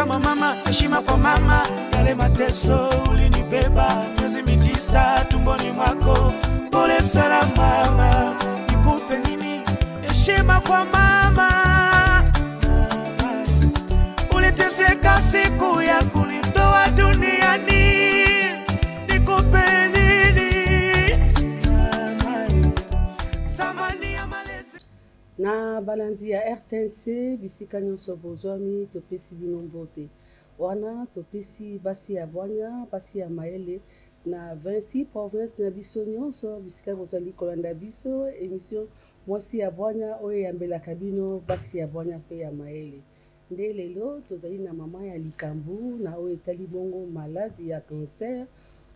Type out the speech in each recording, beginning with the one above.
kama mama, heshima kwa mama. Yale mateso ulinibeba miezi mitisa tumboni mwako. Pole sana mama, nikupe nini? Heshima kwa mama. Uliteseka siku ya kunitoa duniani, nikupe nini? Thamani ya malezi na balandi ya RTNC bisika nyonso bozwami topesi bino mbote wana topesi basi ya bwanya basi ya mayele na 26 province na biso nyonso bisika bozali kolanda biso émission mwasi ya bwanya oyo yambelaka bino basi ya bwanya mpe ya mayele. Nde lelo tozali na mama ya likambu na oyo etali bongo maladi ya cancer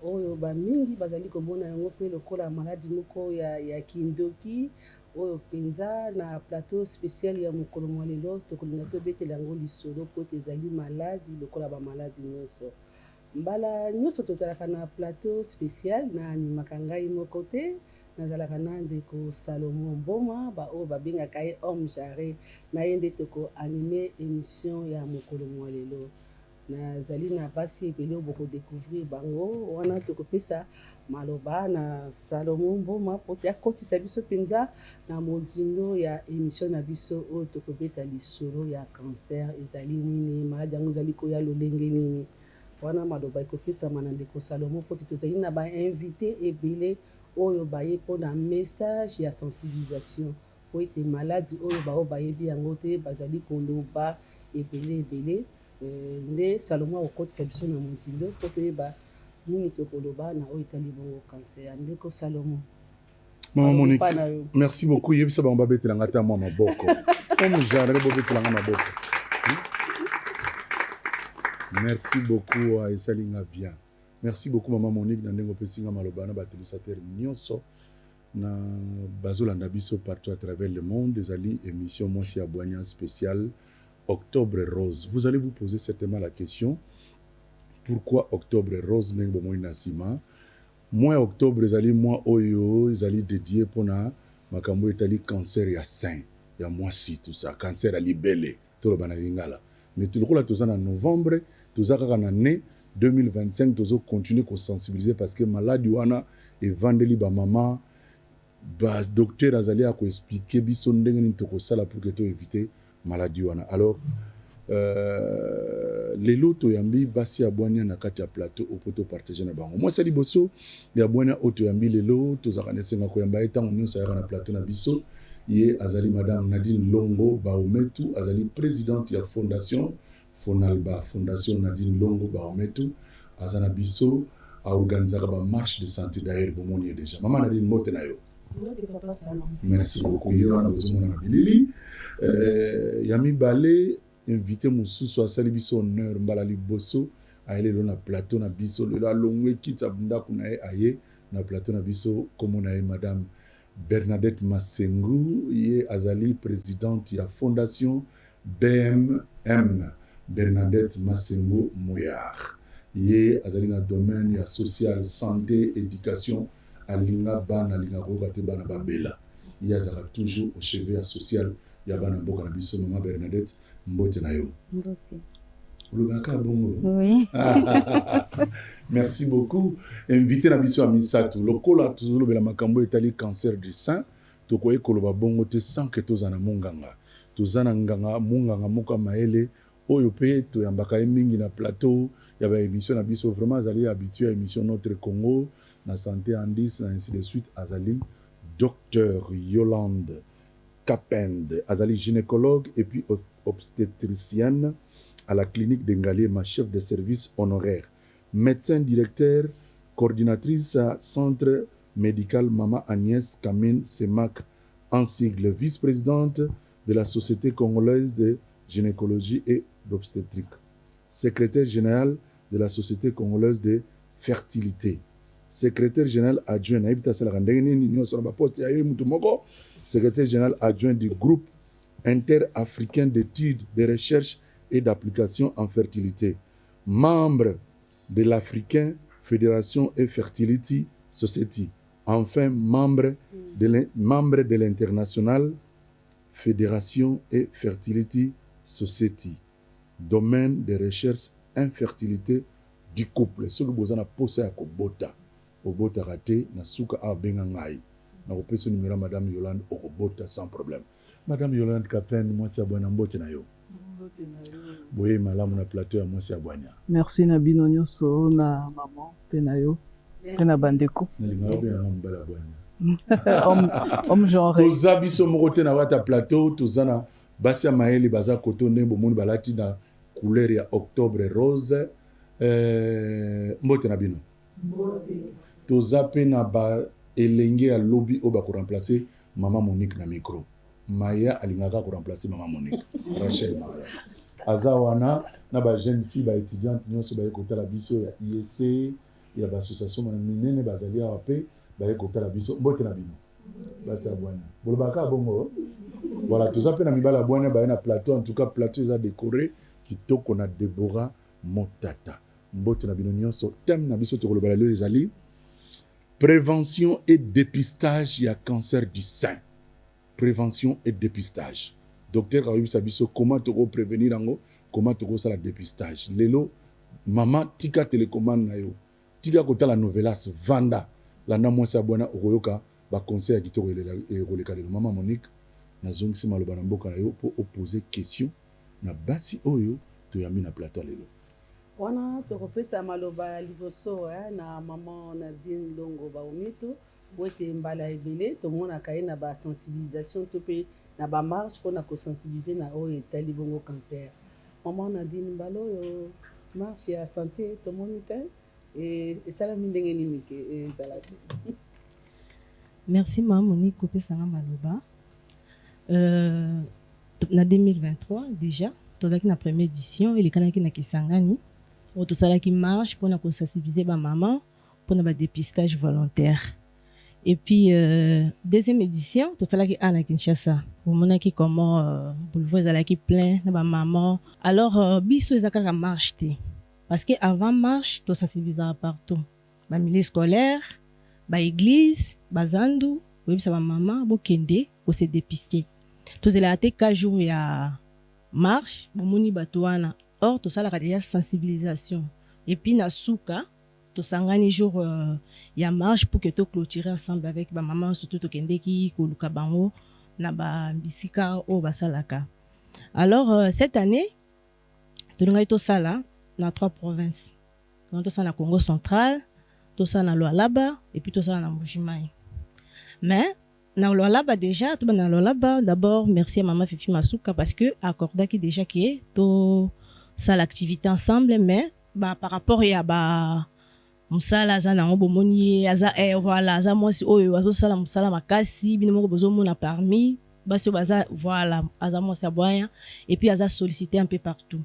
oyo bamingi bazali komona yango mpe lokola maladi moko ya kindoki oyo penza na plateau spécial ya mokolo mwa lelo tokolinga tobetela yango lisolo po tezali maladi lokola bamaladi nyonso. Mbala nyonso tozalaka na plateau spécial na animaka ngai moko te nazalaka na ndeko Salomon Mboma oyo babengaka ye homme jarre na ye nde tokoanime émission ya mokolo mwa lelo. Nazali na basi ebele oyo bokodécouvrir bango wana tokopesa maloba na Salomon Mboma po te akotisa biso mpenza na mozindo ya émission na biso oyo tokobeta lisolo ya cancer ezali nini, maladi yango ezali koya lolenge nini. Wana maloba ekopesama na ndeko Salomon po te tozali na bainvité ebele oyo baye mpona message ya sensibilisation po ete maladi oyo bao bayebi yango te bazali koloba ebele nde Salomon akotisa biso na mozindo po toyeba nini tokoloba na oyo etali bongo cancer. Ndeko Salomon. Maman Monique, merci beaucoup. Yebisa ba mbabete la ngata mwa maboko. Comme j'arrête bobete la maboko. Merci beaucoup à Esalinga bien. Merci beaucoup maman Monique na ndengo pesinga maloba na ba téléspectateurs nyonso na bazolanda biso partout à travers le monde. Ezali émission mwasi ya bwanya spéciale Octobre Rose. Vous allez vous poser certainement la question, pourquoi Octobre Rose nengo mo inasima? Mois Octobre ezali mois oyo ezali dédié pona makambo etali cancer ya sein ya mwasi tout ça, cancer ya libele to bana lingala. Mais tout le toza na novembre, toza kaka na né 2025 tozo continuer ko sensibiliser parce que maladie wana e vandeli ba mama ba docteur azali a ko expliquer biso ndenge ni toko sala pour que to éviter maladie wana. Alors les loto yambi basi ya bwanya na kati ya plateau opoto partager na bango. Moi sali boso ya bwanya oto yambi lelo tozaka nesenga ko yamba etango nyonso ya na plateau na biso ye azali madame Nadine Longo Baometu azali présidente ya fondation Fonalba Fondation Nadine Longo Baometu azana biso a organiser ba marche de santé d'ailleurs bomoni déjà. Maman Nadine mote na yo. Merci beaucoup. Yo na besoin na bilili yami balé invité mosusu asali biso honneur mbala liboso aele lo na plateau na biso lelo alongwe kitsa bunda kuna aye na plateau na biso comme na madame Bernadette Masengu ye azali présidente ya fondation BMM Bernadette Masengu Mouyar ye azali na domaine ya social santé éducation alinga bana alinga ko kate bana babela ye azala toujours au chevet ya social ya bana mboka na biso maman Bernadette mbote na yo. Mbote. Lubaka bongo. Oui. Merci beaucoup. Invité na biso a Misato. Lokola tuzolo bela makambo etali cancer du sein. Tokoye koloba bongo te sans que tozana munganga. Tozana nganga munganga moka maele oyo pe to yambaka mingi na plateau ya ba émission na biso vraiment azali habitué à émission Notre Congo na santé en 10 ainsi de suite azali docteur Yolande Kapende, azali gynécologue et puis obstétricienne à la clinique d'Engalier, ma chef de service honoraire, médecin directeur, coordinatrice à centre médical Mama Agnès Kamine Semak, en sigle vice-présidente de la Société congolaise de gynécologie et d'obstétrique, secrétaire général de la Société congolaise de fertilité, secrétaire général adjoint, secrétaire général adjoint du groupe interafricain d'études, de recherche et d'application en fertilité, membre de l'Africain Fédération et Fertility Society, enfin membre de l'International Fédération et Fertility Society. domaine de recherche infertilité du couple. Ce que vous avez posé à Kobota, Kobota raté, na suka a bengangai. Na kopesa numéro Madame Yolande Okobota sans problème. Madame Yolande Kapten, moi c'est abwana mbote na yo. Boye malamu na plateau ya moi c'est abwana. Merci na bino nyonso na maman pe na yo. Pe na bandeko. Nalinga bien na mbala abwana. Homme genre. Toza biso moko te na wata plateau, toza na basi ya mayele baza koto ndembo moni balati na couleur ya octobre rose. Mbote na bino. Toza pe na ba elenge ya lobby o ba ko remplacer Maman Monique na micro. Maya alingaka ko remplacer Maman Monique. Rachel Maya. Azawana na ba jeune fille ba étudiante nyonso ba ekotala biso ya IEC ya ba association na minene bazali ya pe ba ekotala biso mbote na bino. Basi abwana. Bolobaka bongo. Voilà, toza pe na mibala bwana ba na plateau, en tout cas plateau eza décoré kitoko na Deborah Motata. Mbote na bino nyonso thème na biso to kolobala les ali. Prévention et dépistage, il y a cancer du sein. Prévention et dépistage. Docteur Kawibi Sabiso, comment te prévenir ango, comment te faire le dépistage. Lelo, maman, tika télécommande na yo. Tika kota la novelas, vanda. Landa moi sabona oyoka, ba conseil à gito le kale. Maman Monique, na zongisi maloba na mboka na yo pour opposer question na basi oyo to yami na plateau lelo. Wana tokopesa maloba liboso na maman Nadine Longo Baumito wete mbala ebele tomona kaye na ba sensibilisation to pe na ba marche pona ko sensibiliser na o etali bongo cancer. Maman Nadine Mbalo yo marche ya santé to monite et sala mindenge nini ke ezalaki. Merci maman Monique kopesa nga maloba. Na 2023 déjà tozaki na première édition et kanaki na Kisangani. Tout ça qui marche pour nous sensibiliser ma maman pour le dépistage volontaire. Et puis deuxième édition tout ça qui a na Kinshasa pour mon qui comment boulevard ça qui plein na ba maman alors biso ezaka marche té parce que avant marche tout sensibiliser partout ba milieu scolaire ba église ba zandu oui ça ba maman bo kende pour se dépister tout ça là té 4 jours ya marche bo moni batoana. Or, tout ça, la déjà sensibilisation. Et puis, na souka, tout ça, un jour, il y a marche pour que tu clôturer ensemble avec ma maman, surtout Kendeki, Koluka Bango, na ba bisika o basalaka. Alors, cette année, tout ça là, dans 3 provinces. Donc, tout ça na Congo central, tout ça na Lualaba, et puis tout ça na Mbujimayi. Mais, na Lualaba déjà, tout na Lualaba, d'abord, merci à maman Fifi Masuka parce que, accorda qui déjà qui est, tout ça l'activité ensemble mais bah par rapport ya ba musala za na ngobomoni aza voilà za moi si oyo azo sala musala makasi bino moko bozo mona parmi baso baza voilà aza moi sa boya et puis aza sollicité un peu partout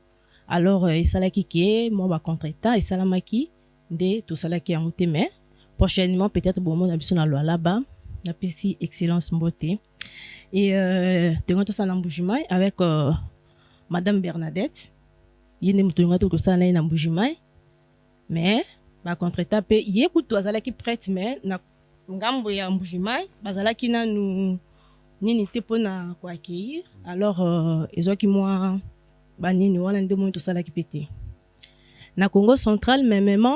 alors et sala ki moi ba contracta et sala maki de tout sala ki en te mais prochainement peut-être bon mon abiso na là-bas na pesi excellence mbote et tengo to ça na Mbujimayi avec madame Bernadette. Il y a des gens qui sont en Mbujimayi, mais par contre, il y a des gens qui prêtent, mais na ngambo ya Mbujimayi, bazala qui na nous n'était pas na quoi accueillir. Alors, ils ont qui moi, nini wana ndemo tout ça là qui pété. Na Congo central, même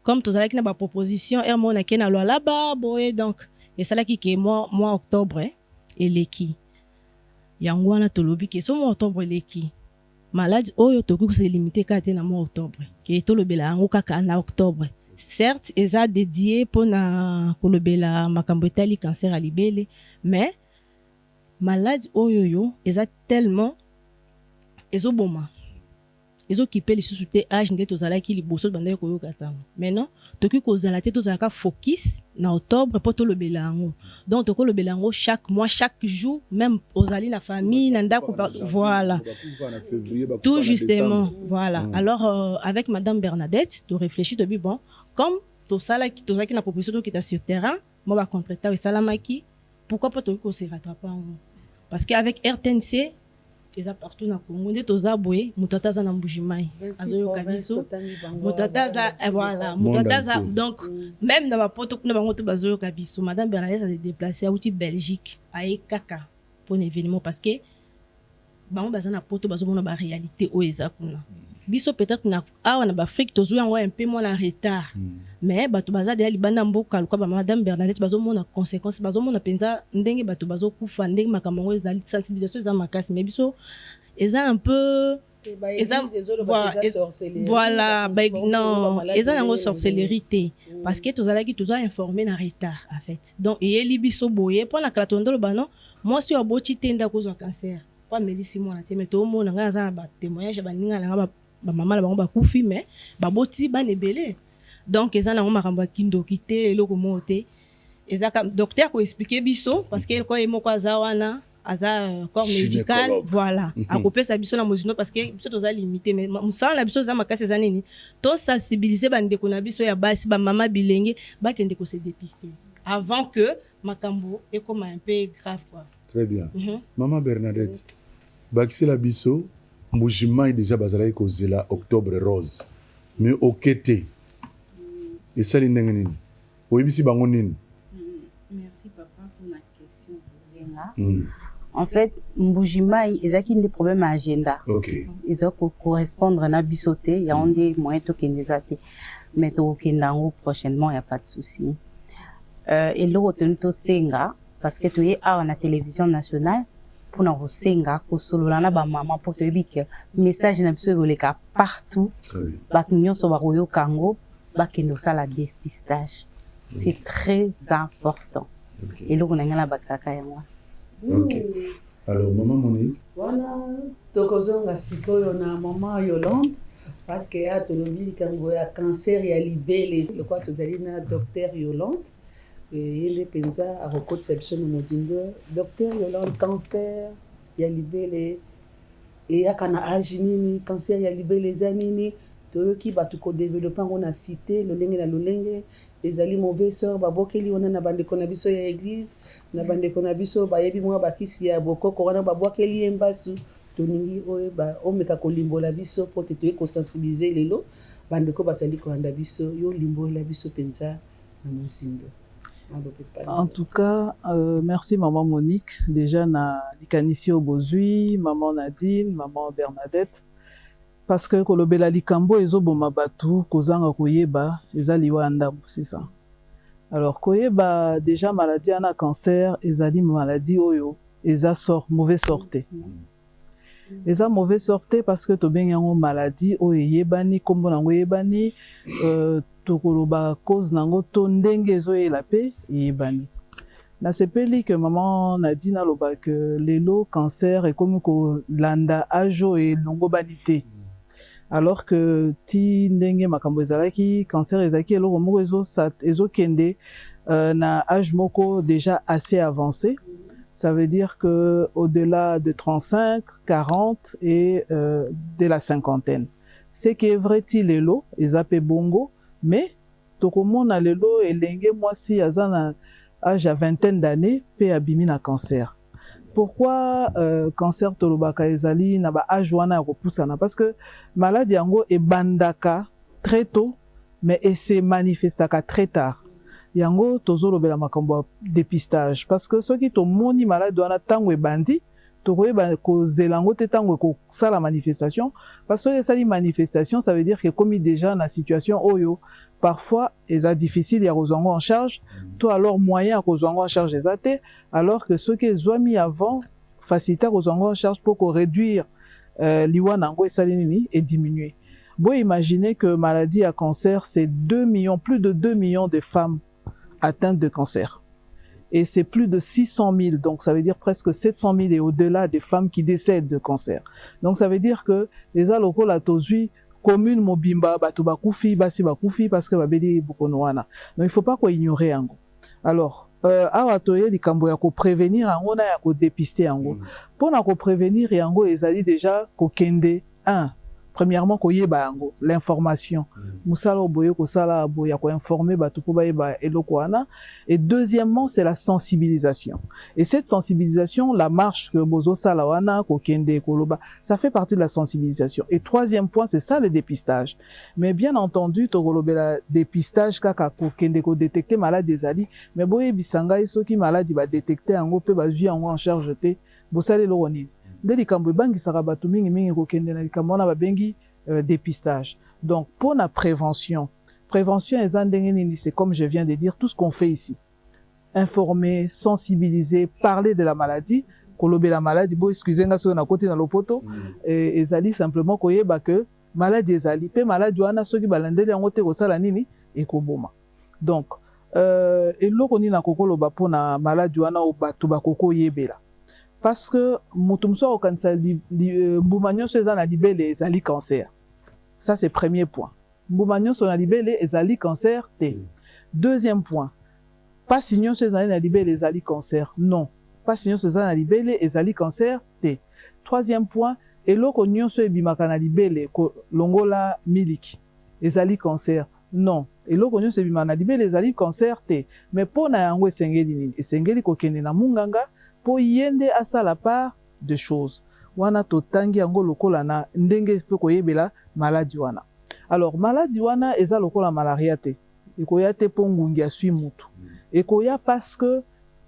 comme tout ça qui na ba proposition, et moi na kena loi là-bas, boy donc et ça là qui est mois octobre et leki. Yangwana tolobi qui sont mois octobre leki. Maladie oyo toku se limité ka te na mois octobre ke tolobela yango kaka na octobre certes eza dédié pour na kolobela makambo etali cancer à libele mais maladie oyo yo eza tellement ezoboma ezokipe lisusu te age nde tozalaki liboso bandaki koyoka sango maintenant toki kozala te tozalaka focus na octobre po tolobela yango donc tokolobela yango chaque mois chaque jour même ozali na famille na ndako voilà tout justement voilà alors avec madame Bernadette to réfléchir to bi bon comme tozalaki na proposition to kita sur terrain moi ba contracter et salamaki pourquoi pas toki ko se rattraper parce qu'avec RTNC ils ont partout dans le Congo. Ils ont aboué, Moutataza na Mbujimayi. Azoyo kabiso. Moutataza, voilà. Moutataza, donc, même dans ma poto, nous avons tout bazoyo kabiso. Madame Bernadette s'est déplacée à Belgique, à Ekaka, pour un événement, parce que, bango baza na poto bazomona ba réalité oyo eza kuna biso peut-être na awa na baafrike tozwi yango un peu moins en retard mais bato baza deya libanda mboka luka ba madame Bernadette bazomona conséquence bazomona mpenza ndenge bato bazokufa ndenge makambo yango ezali sensibilisation eza makasi mais biso eza un peu voilà non eza nango sorcellerie te parce que tozalaki toza informé na retard en fait donc eyeli biso boye mpo na kala tondoloba non mwasi oyo aboti te nde akozwa cancer po amelisi mwana te mais toomona ngai aza na batémoignage ya baninga na nga bamama na bango bakufi mais baboti bana ebele donc eza nango makambo ya kindoki te eloko moko te eza docteur koexplike biso parce que ko ye moko aza wana aza corps médical voilà akopesa biso na mozino parce que biso toza limité mais mosala na biso eza makasi eza nini to sensibiliser bandeko na biso ya basi bamama bilenge bakende ko se dépister avant que makambo ekoma un peu grave quoi. Très bien. Maman Bernadette bakisela biso mbujima déjà bazalaki kozela octobre rose mais okete esali ndenge nini oyebisi bango nini? Merci papa pour la question. En fait, Mbujimai, ils ont des problèmes à agenda. Okay. Ils ont correspondre à Nabisoté, il y a des moyens qui sont mais au Kendango prochainement, il n'y a pas de souci. Et l'autre, tu senga parce que tu es à la télévision nationale pour nous senga pour solo la maman pour te dire que message n'a pas le cas partout. Bah nous sommes au Congo, bah que nous ça la dépistage. C'est très important. Et l'autre, on a la baksaka et moi. Ok. Alors, maman Monique. Voilà, tokozonga sikoyo na maman Yolande parce que ya tolobi kango ya cancer ya libele le quoi tozali na docteur Yolande ele penza a rekotisa biso na modindo docteur Yolande cancer ya libele eyaka na age nini cancer ya libele eza nini toyoki bato kodéveloppe yango na cité lolenge na lolenge ezali mauvais sort babokeli wana na bandeko na biso ya église na bandeko na biso bayebi mwa bakisi ya bokoko wana babwakeli ye mbasu toningi oyo omeka kolimbola biso po te toye kosensibilize lelo bandeko bazali kolanda biso yo limbola biso mpenza na mozindo. En tout cas, merci maman Monique déjà na likanisi obozwi maman Nadine maman Bernadette parce que kolobela likambo ezoboma batu kozanga koyeba ezali wanda c'est ça. Alors koyeba déjà maladie ana cancer ezali maladie oyo eza sort mauvais sorte. Eza mauvais sorte parce que to bengango maladie oyo yebani kombo nango yebani tokoloba cause nango to ndenge ezoyela pe yebani. Na sepeli que maman Nadine aloba que lelo cancer est comme ko landa ajo et longo banité. Alors que ti ndenge makambo ezalaki cancer ezaki eloko moko ezokende na âge moko déjà assez avancé. Ça veut dire que au-delà de 35, 40 et de la cinquantaine. C'est que vrai ti lelo ezape bongo mais tokomona lelo elenge mwasi aza na âge à vingtaine d'années pe abimi na cancer. Pourquoi cancer tolobaka ezali na ba âge wana ya kopusana parce que maladie yango ebandaka très tôt mais et se manifestaka très tard. Yango tozolobela makambo dépistage parce que soki tomoni maladie wana tango ebandi tokoyeba kozela yango te tango ekosala manifestation parce que esali manifestation ça veut dire que comme déjà na situation oyo parfois eza difficile ya kozwa yango en charge to alors moyen ya kozwa yango en charge eza te alors que ceux qui ezwami avant facilité kozwa yango en charge pour réduire liwa nango esali nini et diminuer. Bon imaginez que maladie à cancer c'est 2 millions plus de 2 millions de femmes atteintes de cancer. Et c'est plus de 600 000, donc ça veut dire presque 700 000 et au-delà des femmes qui décèdent de cancer. Donc ça veut dire que les alocaux la tozui commune mobimba batu bakufi basi bakufi parce que babeli bukonoana. Donc il faut pas qu'on ignore yango. Alors awa toye likambo ya ko prévenir yango na ya ko dépister yango. Pour na ko prévenir yango ezali déjà ko kende 1. Premièrement, koyeba yango l'information. Musala oboye ko sala boya ko informer batu po bayeba eloko wana. Et deuxièmement, c'est la sensibilisation. Et cette sensibilisation, la marche que bozo sala wana ko kende koloba, ça fait partie de la sensibilisation. Et troisième point, c'est ça le dépistage. Mais bien entendu, to kolobela dépistage kaka ko kende ko détecter maladie ezali, mais boye bisanga soki maladie ba détecter yango pe ba zui yango en charge te, bosale lo nini. nde likambo ebangisaka bato mingi kokende na likambo wana babengi dépistage. Donc pour la prévention eza ndenge nini, c'est comme je viens de dire, tout ce qu'on fait ici: informer, sensibiliser, parler de la maladie, kolobe la maladie, bo excusez nga so na côté na lopoto, ezali simplement koyeba que maladie ezali pe maladie wana soki balandeli yango te kosala nini ekoboma. Donc eloko nini nakokoloba mpona maladie wana o bato bakoko yebela, parce que moto mosusu akokanisa mbuma nyonso eza na libele ezali cancer. Ça c'est premier point. Mbuma nyonso na libele ezali cancer te. Deuxième point, pasi nyonso ezali na libele ezali cancer. Non, pasi nyonso ezali na libele ezali cancer te. Troisième point, eloko nyonso ebimaka na libele longola miliki ezali cancer. Non, eloko nyonso ebimaka na libele ezali cancer te. Mais pona yango esengeli nini? Esengeli kokende na munganga po yende asala part de choses. Wana totangi yango lokola na ndenge fe koyebela maladie wana. Alors maladie wana eza lokola malaria te. Ekoya te po ngungi asui mutu. Ekoya parce que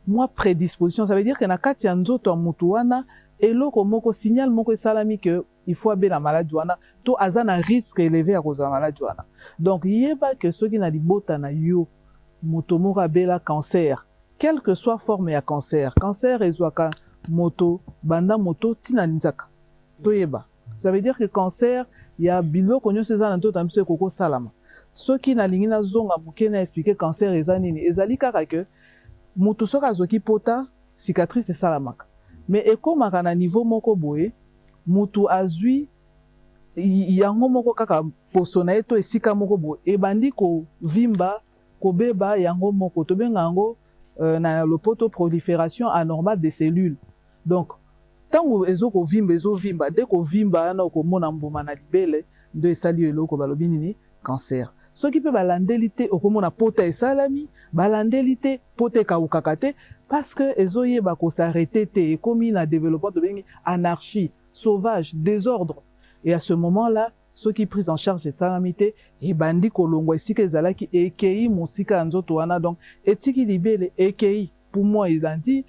moi prédisposition, ça veut dire que na kati ya nzoto ya mutu wana eloko moko signal moko esalami que il faut abela maladie wana to aza na risque élevé à cause de maladie wana. Donc yeba que soki na libota na yo mutu moko abela cancer, quelle que soit forme ya cancer ezwaka moto banda moto tina nzaka toyeba. Ça veut dire que cancer ya biloko nyonso eza na nzoto ambiso ekoko salama. Soki nalingi nazonga moke na expliquer cancer eza nini, ezali kaka ke moto soki azwaki pota cicatrice esalamaka, mais ekomaka na niveau moko boye moto azwi yango moko kaka poso na ye to esika moko boye ebandi kovimba kobeba yango moko tobenga yango na lopoto prolifération anormale des cellules. Donc tango ezovimba dès kovimba na okomona mbuma na libele ndo esali eloko balobi nini cancer. Soki pe balandeli te okomona pota esalami, balandeli te pota ekawukaka te, parce que ezoyeba kosarete te, ekomi na développement tobengi anarchie, sauvage, désordre. Et à ce moment-là, ceux qui pris en charge esalami te, ebandi kolongwa esika ezalaki ekei mosika nzoto wana, donc etiki libele ekei poumon elandi,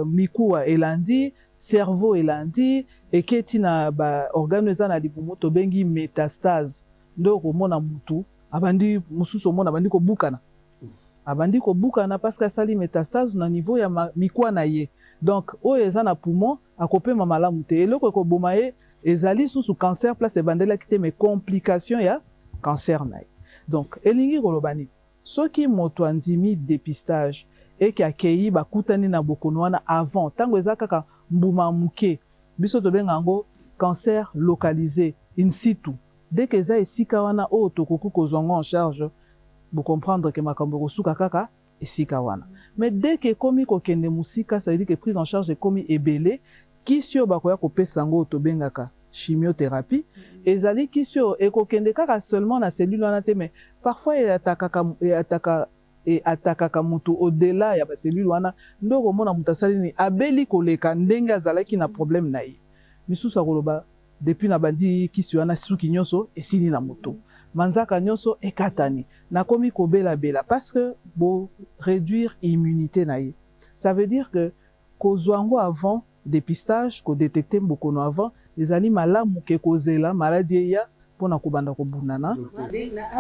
mikuwa elandi, cerveau elandi, eketi na ba organe eza na libumu tobengi métastase. Ndo komona mutu abandi mususu omona abandi kobukana. Abandi kobukana parce que asali métastase na niveau ya mikuwa na ye. Donc oyo eza na poumon akopema malamu te. Eloko ekoboma ye ezali susu cancer place ebandela kite mais complication ya cancer na ye. Donc elingi koloba nini? Soki moto andimi dépistage eke akei bakutani na bokono wana avant tango eza kaka mbuma muke biso tobenga yango cancer localisé in situ. Dès que eza esika wana oyo tokoki kozwanga en charge, vous comprendre que makambo kosuka kaka esika wana. Mais dès que komi kokende musika, ça veut dire que prise en charge komi ebele, kisio bakoya kopesa ngo tobengaka chimiothérapie, ezali kisio ekokende kaka seulement na cellule wana te, mais parfois atakaka mutu au-delà ya ba cellule wana, ndoko mona mutasali ni abeli koleka ndenge azalaki na problème na ye. Misusu akoloba depuis na bandi kisi wana suki nyonso esili na moto. Manzaka nyonso ekatani. Nakomi kobela bela parce que bo réduire immunité na ye. Ça veut dire que kozwango avant dépistage, ko détecter mbokono avant, ezali malamu ke kozela maladie ya pona kobanda kobunana. Na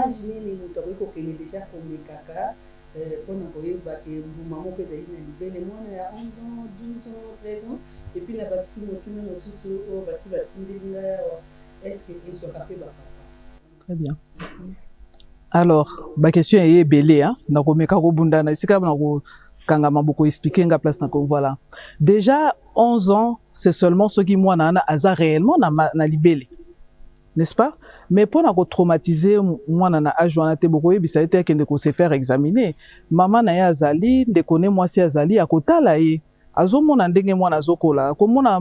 âge nini moto akokende déjà komekaka pona koyeba ke mbuma moko ezali na libele mwana ya 11 ans, 12 ans, 13 ans. Et puis la vaccine, est-ce que ils sont capables de faire? Très bien. Alors, ma question est belée, hein. Na komeka kobunda na sika na ko kanga maboko expliquer nga place na ko voilà. Déjà 11 ans, c'est seulement ceux qui moi na aza réellement na libele. N'est-ce pas? Mais pour na ko traumatiser moi na âge wana te boko yebisa ete kende ko se faire examiner. Maman na ya azali, de connaît moi si azali akotala ye. Azomona ndenge mwana azokola komona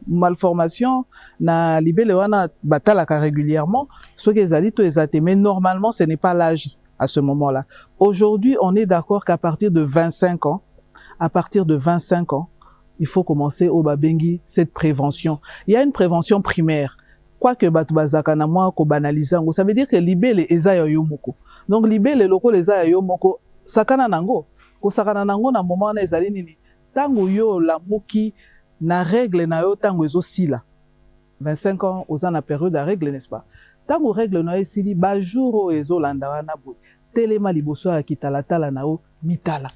malformation na libele wana batalaka régulièrement ce que ezali to ezate, mais normalement ce n'est pas l'âge à ce moment-là. Aujourd'hui, on est d'accord qu'à partir de 25 ans, il faut commencer au babengi cette prévention. Il y a une prévention primaire. Quoique batu bazaka na moi ko banaliser ngo, ça veut dire que libele eza yo moko. Donc libele loko eza yo moko sakana nango, ko sakana nango na moment na ezali nini. Tango yo la moki na règle na yo tango ezosila 25 ans oza na période ya règle, n'est-ce pas? Tango règle na yo esili ba jour oyo ezolanda wana boye telema liboso ya kitalatala na yo mitala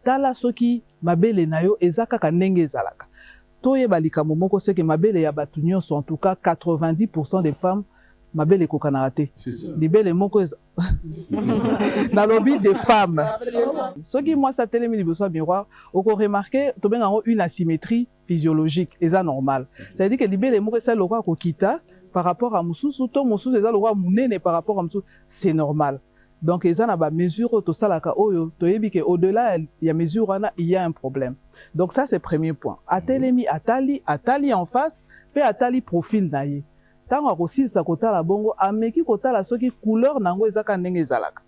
tala soki mabele na yo eza kaka ndenge ezalaka. Toyeba likambo moko seke mabele ya bato nyonso, en tout cas 90% des femmes mabele ekokanaka te. Libele moko na lobby des femmes. Soki mwasi atelemi liboso ya miroir oko remarquer tobengango une asymétrie physiologique, eza normal. C'est-à-dire que libele moko esa lokwa kokita par rapport à mususu to mususu eza lokwa munene par rapport à mususu, c'est normal. Donc eza na ba mesure to salaka oyo toyebi ke au-delà ya mesure wana il y a un problème. Donc ça c'est premier point. Atelemi atali en face pe atali profil na ye. Tango akosilisa kotala bongo ameki kotala soki couleur nango ezaka ndenge ezalaka.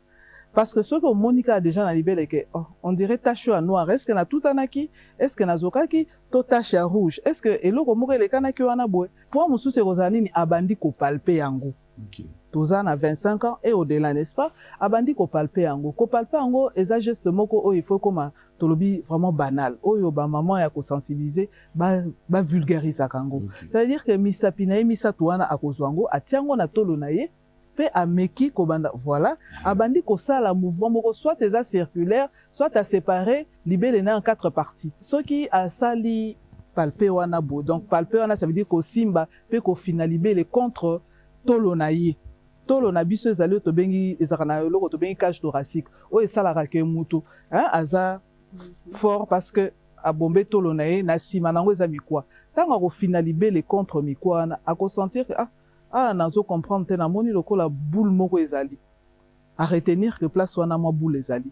Parce que soki omonika déjà na libele ke on dirait tache à noir, est-ce que na tutanaki, est-ce que na zokaki to tache à rouge, est-ce que eloko moko elekanaki wana boye po mususu ekozala nini abandi kopalpe yango. Okay. Toza na 25 ans et au-delà, n'est-ce pas? Abandi kopalpe yango. Kopalpe yango eza geste moko oyo il faut koma tolobi vraiment banal. Oyo ba maman ya ko sensibiliser ba vulgariser kango. Okay. C'est-à-dire que misapi na ye misatu wana akozwango atiango na tolo na ye pe ameki kobanda voilà abandi kosala mouvement moko soit eza circulaire soit à séparer libele na en 4 parties. Soki asali palpe wana bo. Donc palpe wana ça veut dire ko simba pe ko finaliser contre tolo na ye. Tolo na biso ezali to bengi ezaka na loko to bengi cage thoracique o esalaka ke mutu aza fort parce que abombe tolo na ye na sima nango eza mikwa tango ko finaliser contre mikwa na ako sentir que nazo comprendre te na moni lokola boule moko ezali à retenir que place wana ma boule ezali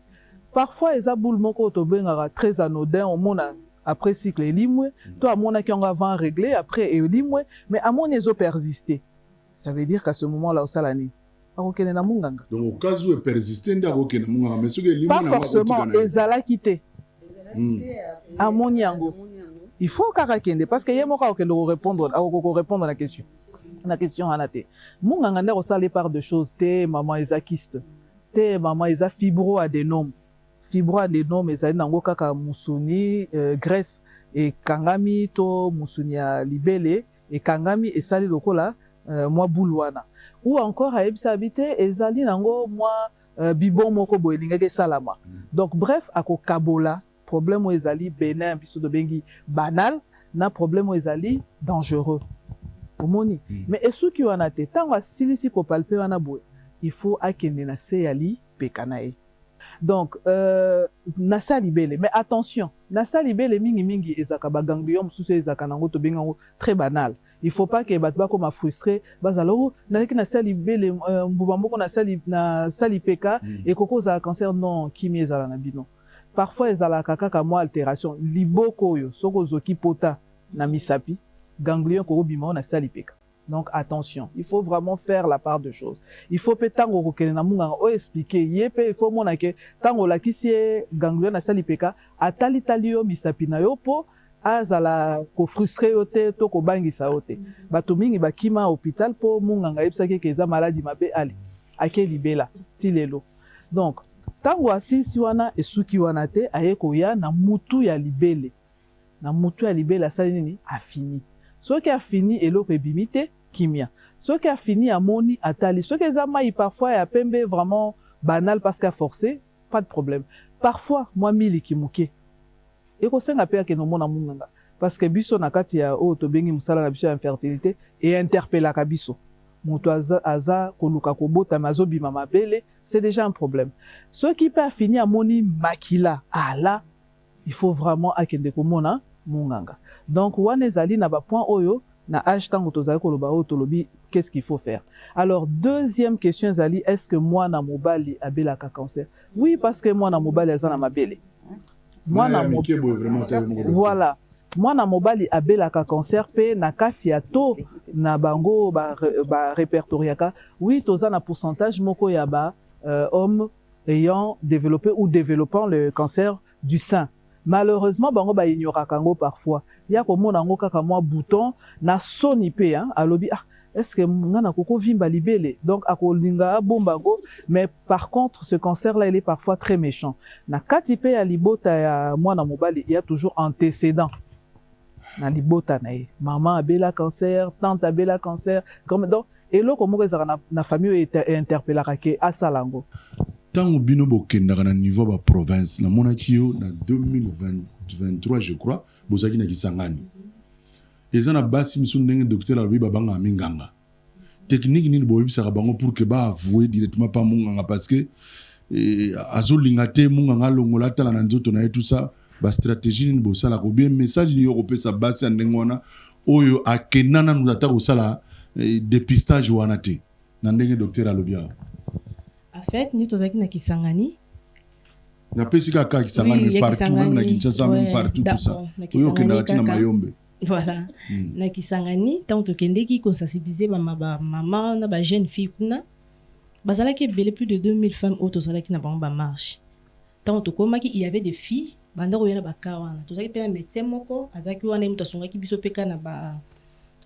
parfois eza boule moko to bengaka très anodin au mona après cycle elimwe to amona ki on avant régler après elimwe mais amoni ezo persister. Ça veut dire qu'à ce moment-là, au salani, donc au cas où elle persiste, pas forcément, ezala quitté. Amoniango. Il faut karakende parce que yemoka okendo répondre à la question. La question anate. Munganga ndeko sale par de choses te maman eza kyste. Te maman eza fibroadénome. Fibroadénome ezali nango kaka musuni graisse et kangami to musuni ya libele et kangami esali lokola moi boulwana ou encore à habité ezali nango moi bibon moko boelingake salama. Donc bref ako kabola problème o ezali bénin biso de bengi banal na problème o ezali dangereux omoni mais esuki wana te tango asilisi ko palper wana boye il faut akende na se yali pekanae. Donc na salibele mais attention na salibele mingi ezaka ba ganglion mususu ezaka nango to bengango très banal. Il faut pas que batba comme frustré bazalo na ki na sali bele mbuba moko na sali peka et koko za cancer non kimi ezala na bino. Parfois ezala kaka mo altération liboko yo soko zoki pota na misapi ganglion ko bima na sali peka. Donc attention, il faut vraiment faire la part de choses. Il faut peut tango kokene na munga o expliquer yepé il faut mona ke tango la kisi ganglion na sali peka atali talio misapi na yo po azala ko frustré yote to ko bangisa yote bato mingi bakima hôpital po munganga yebisaki ke eza maladie mabe ali ake libela tilelo. Donc tango asisi wana esuki wana te aye koya na mutu ya libele asali nini afini soki afini eloko ebimite kimia soki afini amoni atali soki eza mai parfois ya pembe vraiment banal parce qu'a forcé pas de problème parfois moi miliki muke ekosenga pe ke no mona munganga parce que biso na kati ya o to bengi musala na biso ya infertilité et interpellaka biso mutu aza koluka kobota mazo bima mabele c'est déjà un problème. Ceux qui peut finir amoni makila là il faut vraiment akende komona munganga. Donc wana ezali na ba point oyo na âge tango tozali koloba o tolobi qu'est-ce qu'il faut faire. Alors deuxième question ezali est-ce que moi na mobali abelaka cancer? Oui parce que moi na mobali azana mabele. Voilà. Moi na mobali abelaka cancer pe na kati ya to na bango ba répertoriaka. Oui toza na pourcentage moko ya ba hommes ayant développé ou développant le cancer du sein. Malheureusement bango ba ignoraka ngo parfois. Ya ko mona ngo kaka moi bouton na soni pe alobi est-ce que ngana koko vimba libele donc akolinga bombango mais par contre ce cancer là il est parfois très méchant na kati pe ya libota ya mwana mobali il y a toujours antécédent na libota na ye maman abela cancer tante abela cancer comme donc eloko moko ezalaka na famille interpellaka ke asala yango ntango bino bokendaka na niveau ba province namonaki yo na 2023 je crois bozalaki na Kisangani eza na basi misu ndenge docteur alobi babanga minganga technique nini boyebisaka bango pour que baavouer directement pa munganga parce que azolinga te munganga longola atala na nzoto na ye tout ça bastratégie nini bosalaka ou bien message nini yokopesa basi ya ndenge wana oyo akenda nanu ata kosala dépistage wana te na ndenge docteur alobi awa en fait ni tozalaki na Kisangani napesi kaka Kisangani partout même na Kinshasa même partout tout ça oyo okendaka ti na Mayombe voilà na Kisangani tant tokendeki kosensibiliser bamama na bajeune fille kuna bazalaki ebele plus de 2000 femmes oyo tozalaki na bango bamarche tant tokomaki il y avait des filles bandako yana baka wana tozalaki mpe na médecin moko azalaki wana ye moto asungaki biso mpe ka na ba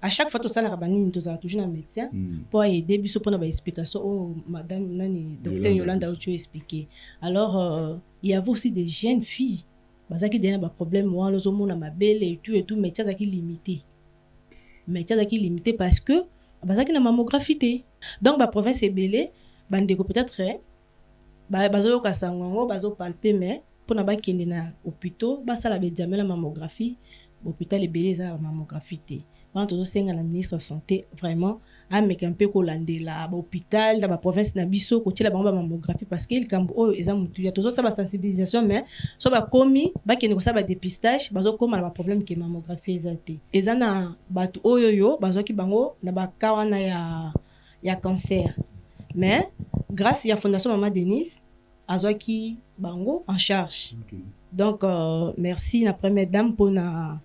à chaque fois tosalaka banini tozala toujours na médecin pour aider biso mpona baexplication oyo madame nani docteur Yolanda oyo expliqué alors il y avait aussi des jeunes filles bazalaki deya na baproblème wana ozomona mabele et tout médecin azalaki limité parce que bazalaki na mammographie te donc baprovince ebele bandeko peut-être bazoyoka sango yango bazopalpe mais mpona bakende na hôpitaux basala baexamen na mammographie hôpital ebele eza na mammographie te wana tozosenga na ministre ya santé vraiment ameka mpe kolandela bahôpital na baprovince na biso kotiela bango bamammographie parce que likambo oyo eza motuya tozosala basensibilisation mais so bakomi bakende kosala badepistage bazokóma na baproblème ke mammographie eza te eza na bato oyoyo bazwaki bango na baka wana ya cancer mais grâce ya fondation Mama Denise azwaki bango en charge donc merci na première dame mpona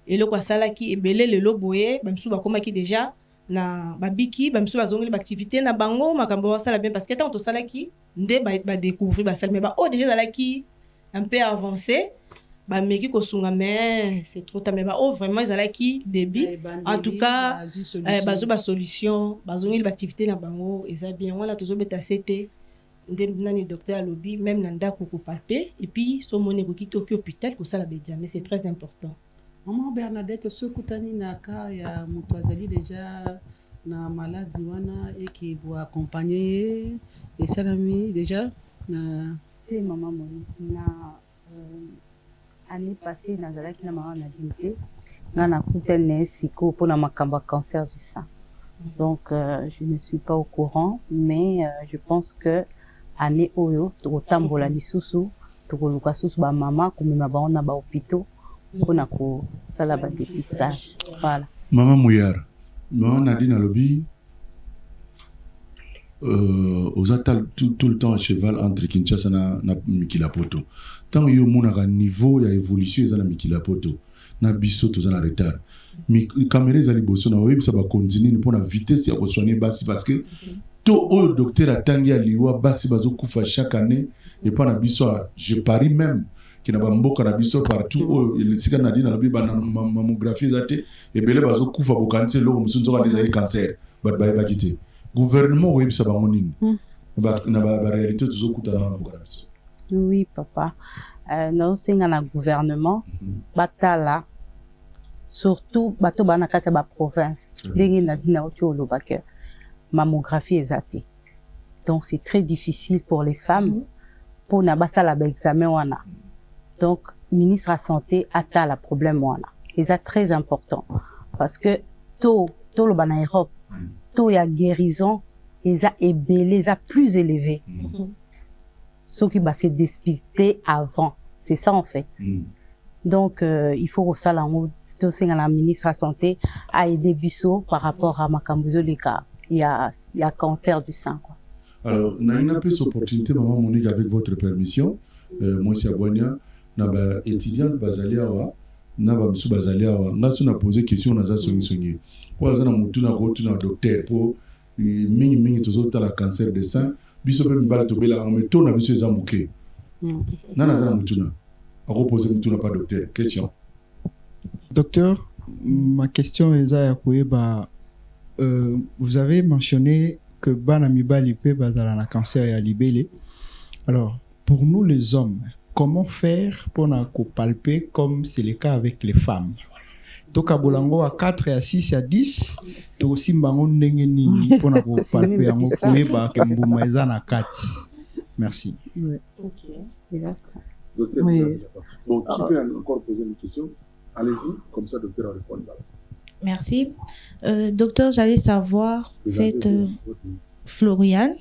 eloko asalaki ebele lelo boye bamisu bakomaki déjà na babiki bamisu bazongeli baactivité na bango makambo basala bien parce que tant tosalaki nde badécouvrir basala mais oyo déjà ezalaki un peu avancé bameki kosunga mais c'est trop tard mais oyo vraiment ezalaki débit en tout cas bazo basolution bazongeli baactivité na bango eza bien wana tozobeta sete nde nani docteur alobi même na ndako kopalpe et puis somoni ekoki toki hôpital kosala baexamen c'est très important. Maman Bernadette sokutani na ka ya moto azali déjà na maladie wana eki bo accompagner et salami déjà na te maman moni na année passée nazalaki na maman Nadine te nga nakutani na ye sikoyo mpona makambo ya cancer du sein donc je ne suis pas au courant mais je pense que année oyo tokotambola lisusu tokoluka susu bamama komema bango na bahôpitaux mpona kosala badepistage voilà. Mama Mouyar Mama Nadine alobi oza tout le temps à cheval entre Kinshasa na Mikila Poto ntango yo omonaka niveau ya évolution eza na Mikila Poto na biso toza na retard caméra eza liboso na oyebisa bakontinue mpona vitesse ya kosoigne basi parce que to oyo docteur atangi aliwa basi bazokufa chaque année epa na biso je parie même kina bamboka na biso partout oyo esika Nadine alobi mammographie eza te ebele bazokufa bokanisi eloko mosusu nzoka nde ezali cancer bato bayebaki te gouvernement oyebisa bango nini na baréalité tozokutana na mboka na biso. Oui papa naosenga na gouvernement batala surtout bato bana kati ya baprovince ndenge Nadine oti olobaka mammographie eza te donc c'est très difficile pour les femmes mpona basala baexamen wana donc ministre ya santé atala problème wana eza très important parce que toloba na Europe taux ya guérison eza ebele eza plus élevé soki base dépister avant c'est ça en fait donc il faut kosala yango tosenga na ministre ya santé aide biso par rapport à makambo ezoleka ya cancer du sein quoi. Alors naina plus opportunité maman Monique avec votre permission moi c'est Abonia na ba étudiant bazali awa na ba misu bazali awa ngaso na poser question na za songi kwa za na mutu na rotu na docteur pour mingi tozota la cancer du sein biso pe mbala to bela mais to na biso eza muke nana za na mutu na reposer mutu na pas docteur question. Docteur, ma question est à Koeba. Vous avez mentionné que Banamibali peut bazala na cancer et à libellé. Alors, pour nous les hommes, comment faire pour nous palper comme c'est le cas avec les femmes? tokabola yango à 4 à 6 à 10 tokosimba yango ndenge nini mpona kopalpe yango koyeba ke mbuma eza na kati. Merci. Docteur, Oui. bon, qui peut encore poser une question? Allez-y, comme ça, docteur répond. Merci. Docteur, j'allais savoir, faites Florian,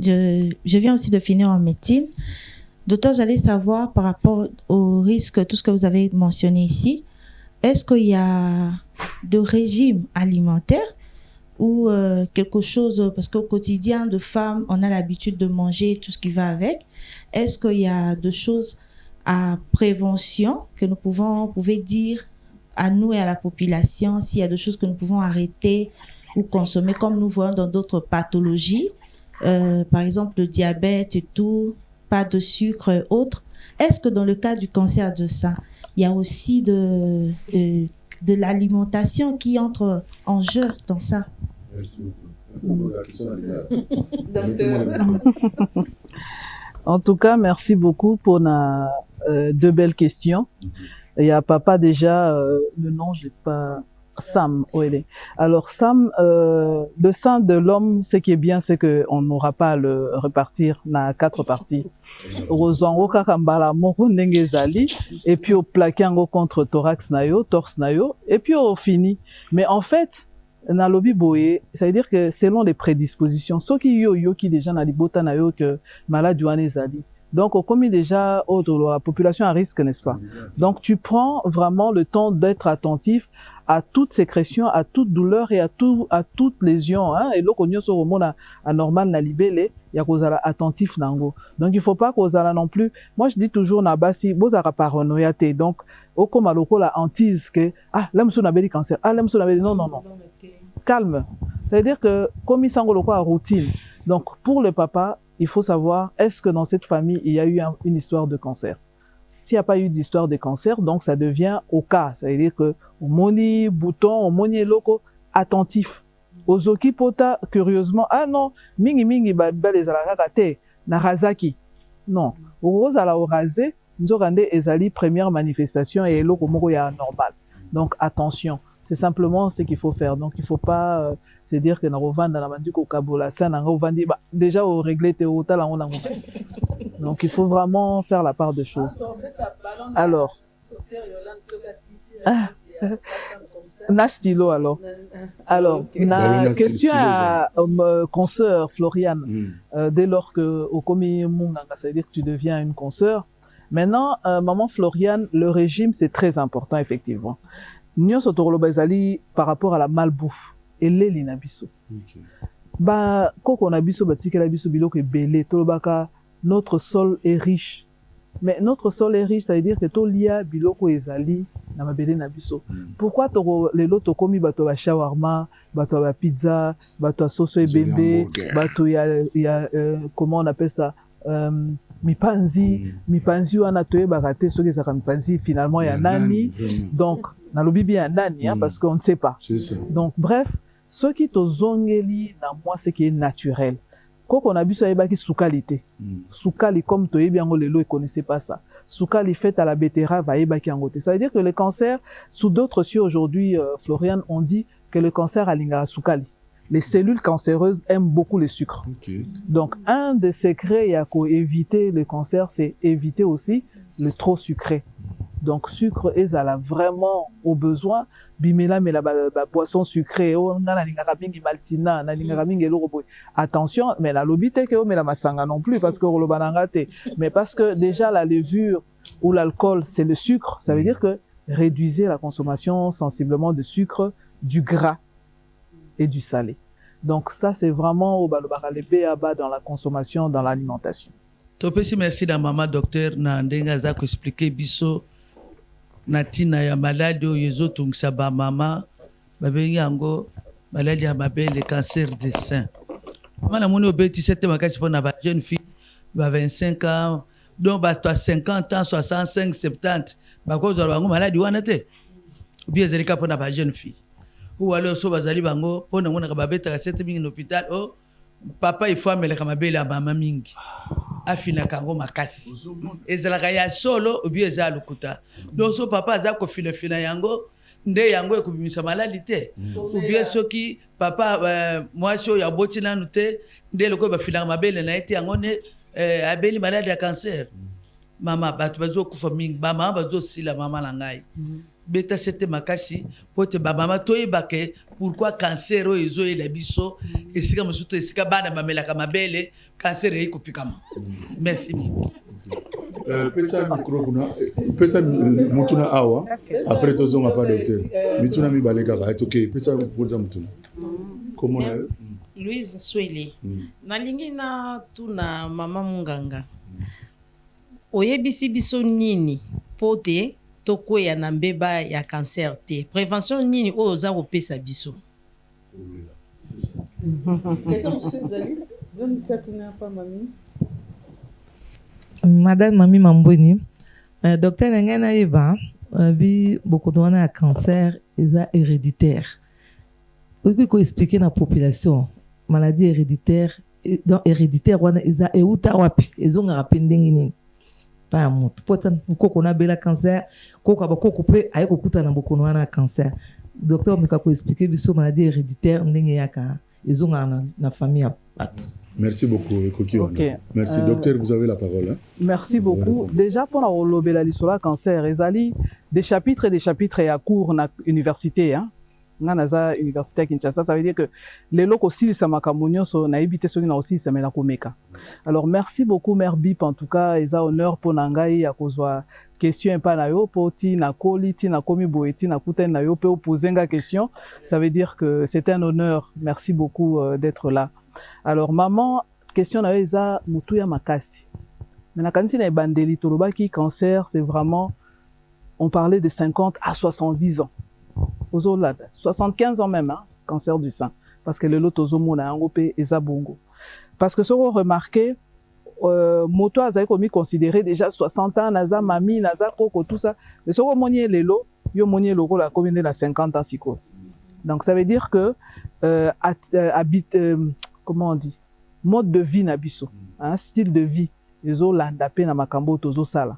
je viens aussi de finir en médecine. Docteur, j'allais savoir par rapport au risque, tout ce que vous avez mentionné ici, est-ce qu'il y a de régime alimentaire ou quelque chose, parce qu'au quotidien de femmes, on a l'habitude de manger tout ce qui va avec. Est-ce qu'il y a des choses à prévention que nous pouvez dire à nous et à la population, s'il y a des choses que nous pouvons arrêter ou consommer comme nous voyons dans d'autres pathologies, par exemple le diabète et tout, pas de sucre et autres. Est-ce que dans le cas du cancer du sein, il y a aussi de l'alimentation qui entre en jeu dans ça? Merci beaucoup. En tout cas, merci beaucoup pour deux belles questions. Il y a papa déjà, le nom, j'ai pas... Sam, où elle est. Alors Sam, le sein de l'homme, ce qui est bien, c'est que on n'aura pas à le repartir dans 4 parties. Et puis au plaqué contre thorax nayo, torse nayo, et puis au fini. Mais en fait, dans l'obi boye, ça veut dire que selon les prédispositions, ceux qui yo qui déjà na libota nayo que malade ouane zali. Donc, comme déjà, la population à risque, n'est-ce pas? Donc, tu prends vraiment le temps d'être attentif à toute sécrétion, à toute douleur et à toute lésion, hein. Et là, qu'on y a sur le monde anormal, na libellé, il y a qu'on attentif nango. Donc, il faut pas qu'on non plus. Moi, je dis toujours, na basi, vous avez paranoïaté. Donc, au comme à l'oko, la hantise que, l'homme sous n'a cancer. L'homme sous n'a non. Calme. C'est-à-dire que, comme il s'engole à routine. Donc, pour le papa, il faut savoir, est-ce que dans cette famille, il y a eu une histoire de cancer? S'il n'y a pas eu d'histoire de cancer, donc ça devient au cas. Ça veut dire que, au moni bouton, au moni loco, attentif. Aux okipota, curieusement, non, mingi, les alaragate, narazaki. Non. Aux ala rasé, nous avons ezali première manifestation et loco moko ya normal. Donc, attention. C'est simplement ce qu'il faut faire. Donc, il faut pas, c'est dire que dans la mandu ko kabola ça déjà au régler tes hôtels on a. Donc il faut vraiment faire la part des choses. Alors na stylo alors na question à consoeur Florian, dès lors que au komi munganga, ça veut dire que tu deviens une consoeur. Maintenant maman Florian, le régime c'est très important effectivement. Nous sommes par rapport à la malbouffe. Et les nabiso. Bah, quand on a biso, biloko belé, tolobaka, notre sol est riche. Mais notre sol est riche, ça veut dire que tolia biloko ezali, na mabele nabiso. Pourquoi les loto komi bato ba shawarma, bato ba pizza, bato soso et bébé, bato ya, comment on appelle ça, mipanzi wana toye barate, ceux qui zaka mipanzi, finalement ya nani. Donc, na lobibi ya nani, hein, parce qu'on ne sait pas. Donc, bref, ce qui te zongeli na moi c'est qui est naturel. Quand on a vu ça yebaki soukalité. Soukali comme to yebi yango lelo, ils connaissaient pas ça. Soukali fait à la betterave va yebaki yangote. Ça veut dire que le cancer sous d'autres cieux aujourd'hui Florian on dit que le cancer a linga soukali. Les cellules cancéreuses aiment beaucoup le sucre. Donc un des secrets pour éviter le cancer, c'est éviter aussi le trop sucré. Donc sucre est à la vraiment au besoin. Bimela mais la boisson sucrée on a la linga mingi maltina na linga mingi eloko. Attention mais la lobité que mais la masanga non plus parce que rolobanangate mais parce que déjà la levure ou l'alcool c'est le sucre, ça veut dire que réduisez la consommation sensiblement de sucre, du gras et du salé. Donc ça c'est vraiment au balobaralebe à bas dans la consommation, dans l'alimentation. Topesi merci da maman docteur na ndenga za ko expliquer biso natina ya maladi oyo ezotungisa bamama babengi yango maladi ya mabele, cancer des seins. Mana moni obetisa te makasi mpona ba jeune fille ba 25 ans donc bato à 50 ans 65 70 bakozwa bango maladi wana te bien ezalika mpona ba jeune fille ou alors so bazali bango mpona ngonaka babetaka sete mingi na hôpital o papa il faut ameleka mabele ya mama mingi afinaka yango makasi ezalaka ya solo ou bien eza lokuta donc so papa aza kofina yango nde yango ekobimisa maladi te ou bien soki papa mwasi oyo aboti nanu te nde eloko bafilaka mabele na ye te yango nde abeli maladi ya cancer. Mama bato bazokufa mingi bamama bazosila mama na ngai beta sete makasi po te bamama toyebake pourquoi cancer oyo ezoyela biso esika mosusu to esika bana bamelaka mabele cancer eyekopikama. Merci. Pesa micro kuna pesa mutuna awa après tozonga pa docteur mituna mibale kaka etoke pesa kuza mutuna comment Louise Swele nalingi na tuna mama munganga oyebisi biso nini po te tokwea na mbeba ya cancer te prévention nini oyo oza kopesa biso. Madame Mami Mamboni, docteur Nengana Eba, bi beaucoup de cancer est héréditaire. Vous pouvez expliquer à la population maladie héréditaire dans héréditaire wana eza euta wapi ezonga rapendingi nini pa moto potan koko na bela cancer koko ba koko pe ayeko kuta na bokono wana cancer. Docteur meka ko expliquer biso maladie héréditaire ndenge yaka ezonga na famille bato. Merci beaucoup, Kokiwana. Okay. Merci, docteur, vous avez la parole. Hein? Merci beaucoup. Déjà, pour la lisola cancer, ils des chapitres et à cours na université. Hein? Nganaza université à Kinshasa, ça veut dire que les locaux aussi, ça m'a camonio, so na évité ceux qui n'ont aussi, ça m'a la komeka. Alors, merci beaucoup, Mère Bip, en tout cas, ils ont honneur pour Nangaï, à cause de question pas na yo, pour ti na koli, ti na komi boeti, na kuten na yo, pour poser une question. Ça veut dire que c'est un honneur. Merci beaucoup d'être là. Alors, maman, question na eza mutuya makasi. Mais na kanisi na bandeli tolobaki cancer, c'est vraiment, on parlait de 50 à 70 ans. Ozolad, 75 ans même, hein, cancer du sein. Parce que le lot ozomona angopé eza bongo. Parce que ce qu'on remarqué, moto azaï komi considéré déjà 60 ans, naza mami, naza koko, tout ça. Mais ce qu'on monier les lots, yo monier le rôle à combien de 50 ans siko. Donc ça veut dire que habite comment on dit, mode de vie nabiso, hein, style de vie, les autres landapé na makambo tozo sala.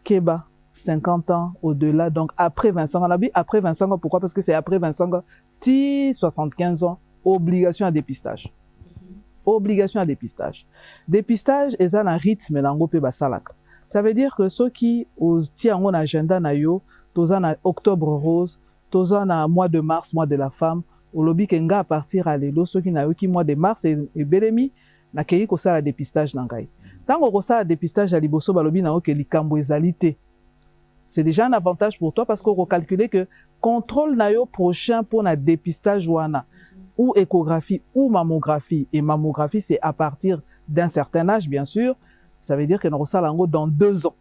Keba 50 ans au-delà, donc après 25 ans, on a dit après 25 ans, pourquoi? Parce que c'est après 25 ans, si 75 ans, obligation à dépistage. Obligation à dépistage. Dépistage, et ça, un rythme, ça veut dire que ceux qui, tiennent un agenda, na yo, toza na octobre rose, toza na mois de mars, mois de la femme, au lobby kenga à partir à l'élo, ceux qui n'a eu qui mois de mars et belemi, na kei ko ça la dépistage nangai. Tant qu'on ça la dépistage à liboso balobi na oke likambo ezalité. C'est déjà un avantage pour toi parce qu'on recalcule que contrôle na yo prochain pour na dépistage wana ou échographie ou mammographie, et mammographie c'est à partir d'un certain âge bien sûr, ça veut dire que nous ça lango dans 2 ans.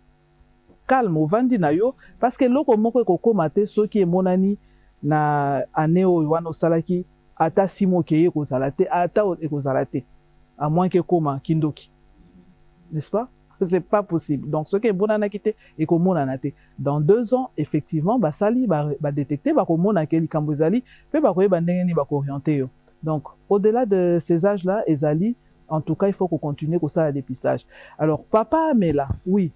Calme au vandi na yo parce que loko moko ko mate ceux qui est monani na année o wana salaki ata simo keye ko salate ata ko salate à moins que koma kindoki, n'est-ce pas? C'est pas possible. Donc ce qui est bon à quitter et comme on a été dans 2 ans effectivement bah sali bah détecter bah comme on a quel cambozali peut bah quoi bah n'engeni bah orienter. Donc au-delà de ces âges là ezali en tout cas il faut qu'on continue comme ça le dépistage. Alors papa mais là oui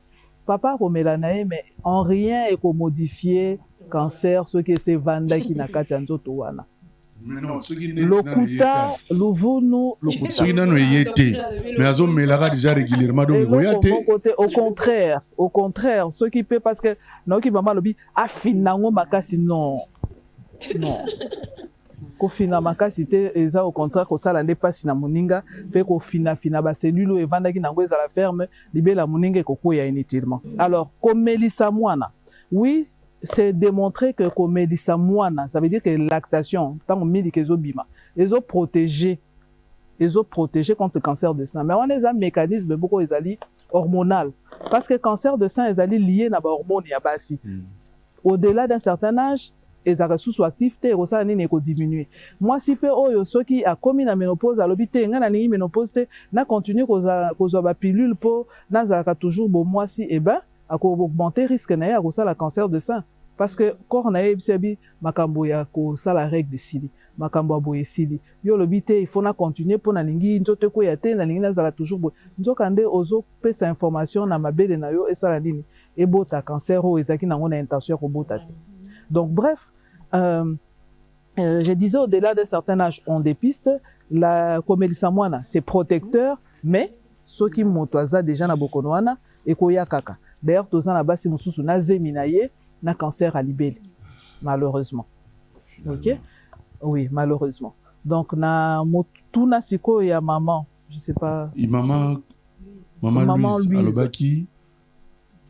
papa comme nae mais en rien et qu'on modifier cancer ce qui c'est vanda qui na kati nzoto wana. Lokuta luvunu lokuta. Ce qui n'a pas été, mais azo melara déjà régulièrement donc au contraire, ce qui peut parce que non qui maman lobi afinango makasi non. Ko fina makasi te eza au contraire ko sala nde pasi na moninga pe ko fina ba cellule e vanda ki nango eza la ferme libela moninga ko koya inutilement. Alors komelisa mwana. Oui, c'est démontré que comme ça moana, ça veut dire que lactation, tant qu'on met les bima, ils ont protégé contre le cancer de sein. Mais on a un mécanisme beaucoup hormonal, parce que le cancer de sein est lié à hormones et à basi. Au-delà d'un certain âge, ils ont sous-activité et ça n'est pas diminué. Moi si peu ceux qui a commis la ménopause à l'hôpital, n'a ni ménopause, n'a continué cause la pilule pour n'a toujours bon moi si et ben à augmenter risque na ça la cancer de sein parce que corps na ebsebi makambo ya ko ça la règle de sili makambo boye sili yo lobité il faut na continuer pour na lingi nzoto ko ya te na lingi na za toujours bo nzokande ozo pesa information na mabele na yo et ça la nini ebota cancer o ezaki na ngona intention ko bota. Donc bref, je disais au-delà d'un certain âge, on dépiste. La Komelisa Mwana, c'est protecteur, mais ceux qui motoisa déjà na bokonwana et koya kaka. D'ailleurs, tous en bas si mususu na zeminaye na cancer à libelle, malheureusement. Ok? Oui, malheureusement. Donc na motuna siko ya maman, je sais pas. Maman Louise alobaki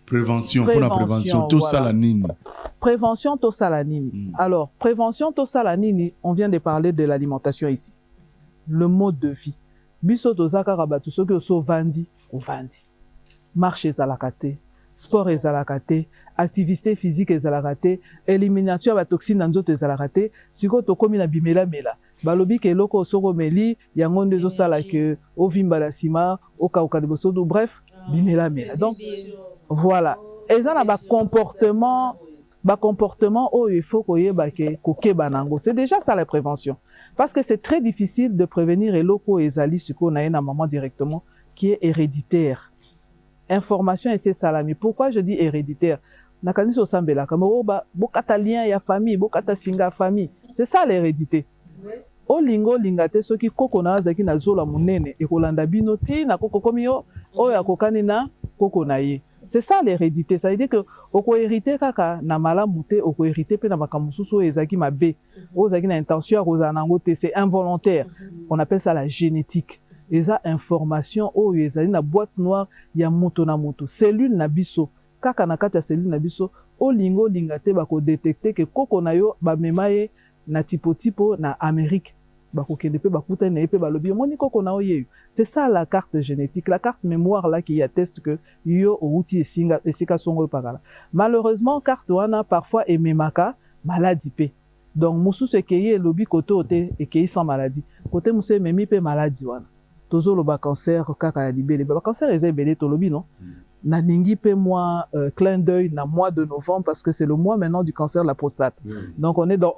prévention pour la prévention tout ça la nini. Prévention tout ça la nini. Alors, prévention tout ça la nini, on vient de parler de l'alimentation ici. Le mode de vie. Biso tozaka rabatu soki oso vandi, o vandi. Marche ezalakate, sport ezalakate, activité physique ezalakate, élimination ya toxine na nzoto ezalakate, siko tokomi na bimela mela. Balobi ke eloko osoko meli, yango nde ezosala ke ovimba la sima, okauka de bosodo, bref, bimela mela. Donc, voilà. Eza na ba comportement oyo il faut koyeba ke kokeba nango. C'est déjà ça la prévention. Parce que c'est très difficile de prévenir eloko ezali siko na na maman directement qui est héréditaire. Information et c'est salami. Pourquoi je dis héréditaire? Nakani so sambela kama bokata lien ya famille, bokata singa famille. C'est ça l'hérédité. Olingo lingate soki koko na azaki na zola munene ekolanda bino ti na koko komio oyo akokani na koko na ye. C'est ça l'hérédité. Ça veut dire que oko hérité kaka na malamu te, oko hérité pe na makamususu ezaki mabe. Ozaki na intention ya kozala nango te, c'est involontaire. On appelle ça la génétique. Eza information oyo ezali na boîte noire ya moto na moto. Cellule na biso, kaka na kati ya cellule na biso, olingo lingate bako détecter que koko na yo ba memaye na tipo na Amérique. Bako kende pe bakuta na pe balobi moni koko na oyeyo. C'est ça la carte génétique, la carte mémoire là qui atteste que yo outi esika songo pakala. Malheureusement carte wana parfois ememaka maladie pe. Donc musu se keye lobi koto ote et keye sans maladie. Côté musu memi pe maladie wana. Tozo lo ba cancer kaka ya libele. Ba cancer eza ebele to lobi non. Na ningi pe moi clin d'œil na mois de novembre parce que c'est le mois maintenant du cancer de la prostate. Donc on est dans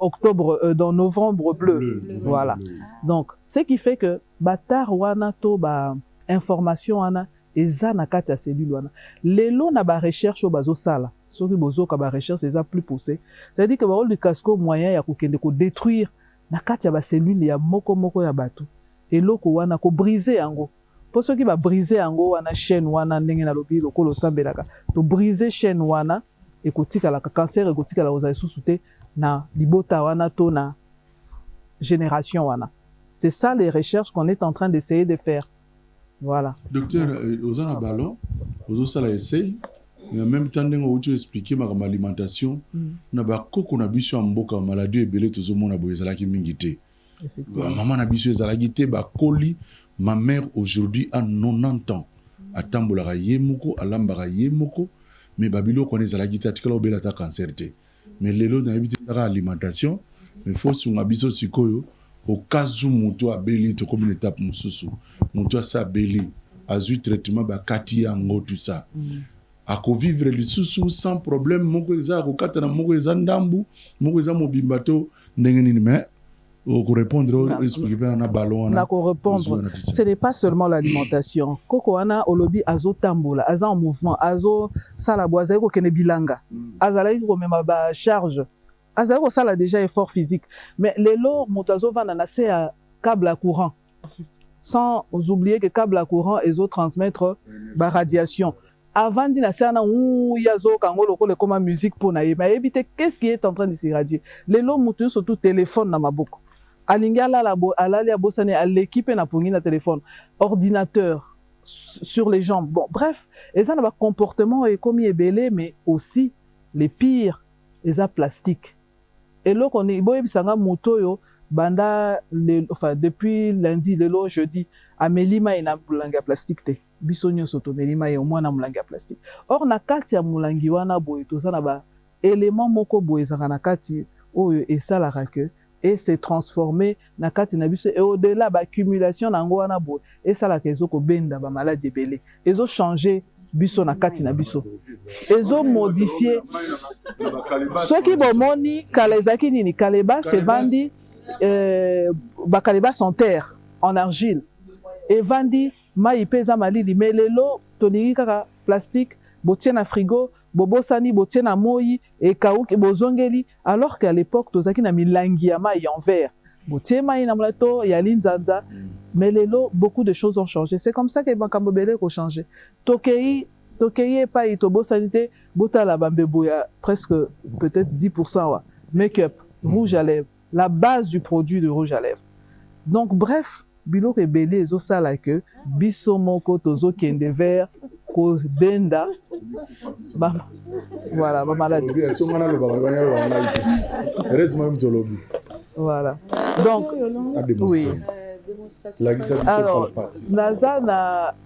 dans novembre bleu. Voilà. Donc ce qui fait que batar wana to ba information wana eza na kati ya cellule wana. Lelo na ba recherche o bazo sala. Soki bozo ka ba recherche eza plus poussé. C'est-à-dire que ba rôle du casco moyen ya kokende ko détruire na kati ya ba cellule ya moko ya bato. Eloko wana ko briser yango. Pour ceux qui va briser yango wana chaîne wana ndenge na lobi lokolo sambelaka. To briser chaîne wana et kotika la cancer et kotika la oza susute na libota wana to na génération wana. C'est ça les recherches qu'on est en train d'essayer de faire. Voilà. Docteur, aux en ballon, aux ça la essaye, mais en même temps, on a expliqué ma alimentation, na ba koko na biso mboka maladie et belé tous au monde aboyeza la ki mingité. Maman na biso ezalaki te ba koli, ma mère aujourd'hui a 90 ans. Atambola yemoko, alambara yemoko, mais babilo connaît ezalaki te atikala obela ta cancer te. Mais lelo na habité la alimentation, mais faut sur biso sikoyo au cas où mutu abeli to comme une étape mususu. Mutu sa beli, azu traitement ba kati yango tout ça. Ako vivre le susu sans problème, moko eza ko kata na moko eza ndambu, moko eza mobimbato ndenge nini mais pour répondre, ce n'est pas seulement l'alimentation. Koko ana olobi azo tambola, aza en mouvement, azo sala boaza ko kene bilanga. Azala ko mema ba charge. Azala ko sala déjà effort physique. Mais lelo motazo va na c'est à câble à courant. Sans oublier que câble à courant ezo transmettre ba radiation. Avant d'y nasser na yazo kango loko le comme musique pour na yeba éviter qu'est-ce qui est en train de s'irradier. Lelo motu surtout téléphone na maboko. Alingala alali abosane à l'équipe na pongi na téléphone, ordinateur sur les jambes. Bon, bref, et ça n'a pas comportement et comme belé, mais aussi les pires, les a plastiques. Et là qu'on est boy bisanga moto yo banda enfin depuis lundi lelo jeudi amelima ina mulanga plastique te. Bisonyo soto melima e au moins na mulanga plastique. Or na kati ya mulangi wana boy to ça na ba élément moko boy zanga na kati oyo esalaka que et se transformer na kati na biso et au-delà ba accumulation na ngo wana bo et ça la kezo ko benda ba maladie belé ezo changer biso na kati na biso ezo modifier ce qui bomoni kalezaki nini kaleba se bandi ba kaleba sans terre en argile et vandi mai pesa malili melelo tolingi kaka plastique botie na frigo bobosani botie na moi ekauki bozongeli alors qu'à l'époque tozaki na milangi ya mai en verre botie mai na molato ya linzanza. Mais lelo beaucoup de choses ont changé. C'est comme ça que makambo bele ko changer. Tokei pas itobosani te botala bambebo ya presque peut-être 10% wa make-up, rouge à lèvres, la base du produit de rouge à lèvres. Donc bref, biloko ebele ezosala que biso moko tozokende vers ko benda voilà ba maladie. Voilà. Donc oui. Alors, naza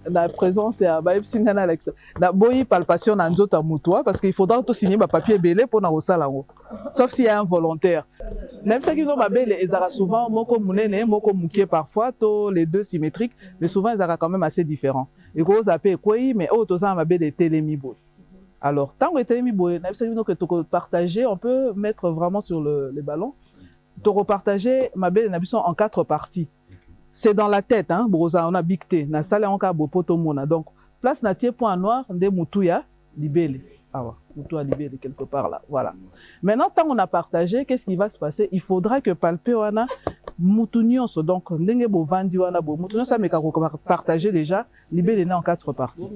na présence ya baepsinga na Alex. Na boyi palpation na nzoto ya mutua parce qu'il faudra tout signer ba papier belé pour na osala ngo. Sauf s'il y a un volontaire. Même ceux qui ont babel ezara souvent moko munene moko mukie parfois to les deux symétriques mais souvent ezara quand même assez différents. Et ko zape koi mais oh to ça babel telemi boy. Alors, tant que telemi boy, na que to partager, on peut mettre vraiment sur les ballons. To repartager mabel na biso en 4 parties. C'est dans la tête, hein, brosa, on a bicté, na salle en cas bopoto mona. Donc, place na tie point noir, nde mutuya libélé. Ah ouais, mutuya libélé quelque part là, voilà. Maintenant, tant qu'on a partagé, qu'est-ce qui va se passer? Il faudra que palpe wana mutunionso, donc ndenge bo vandi wana bo mutunionso mais kako partager déjà libélé en 4 parties.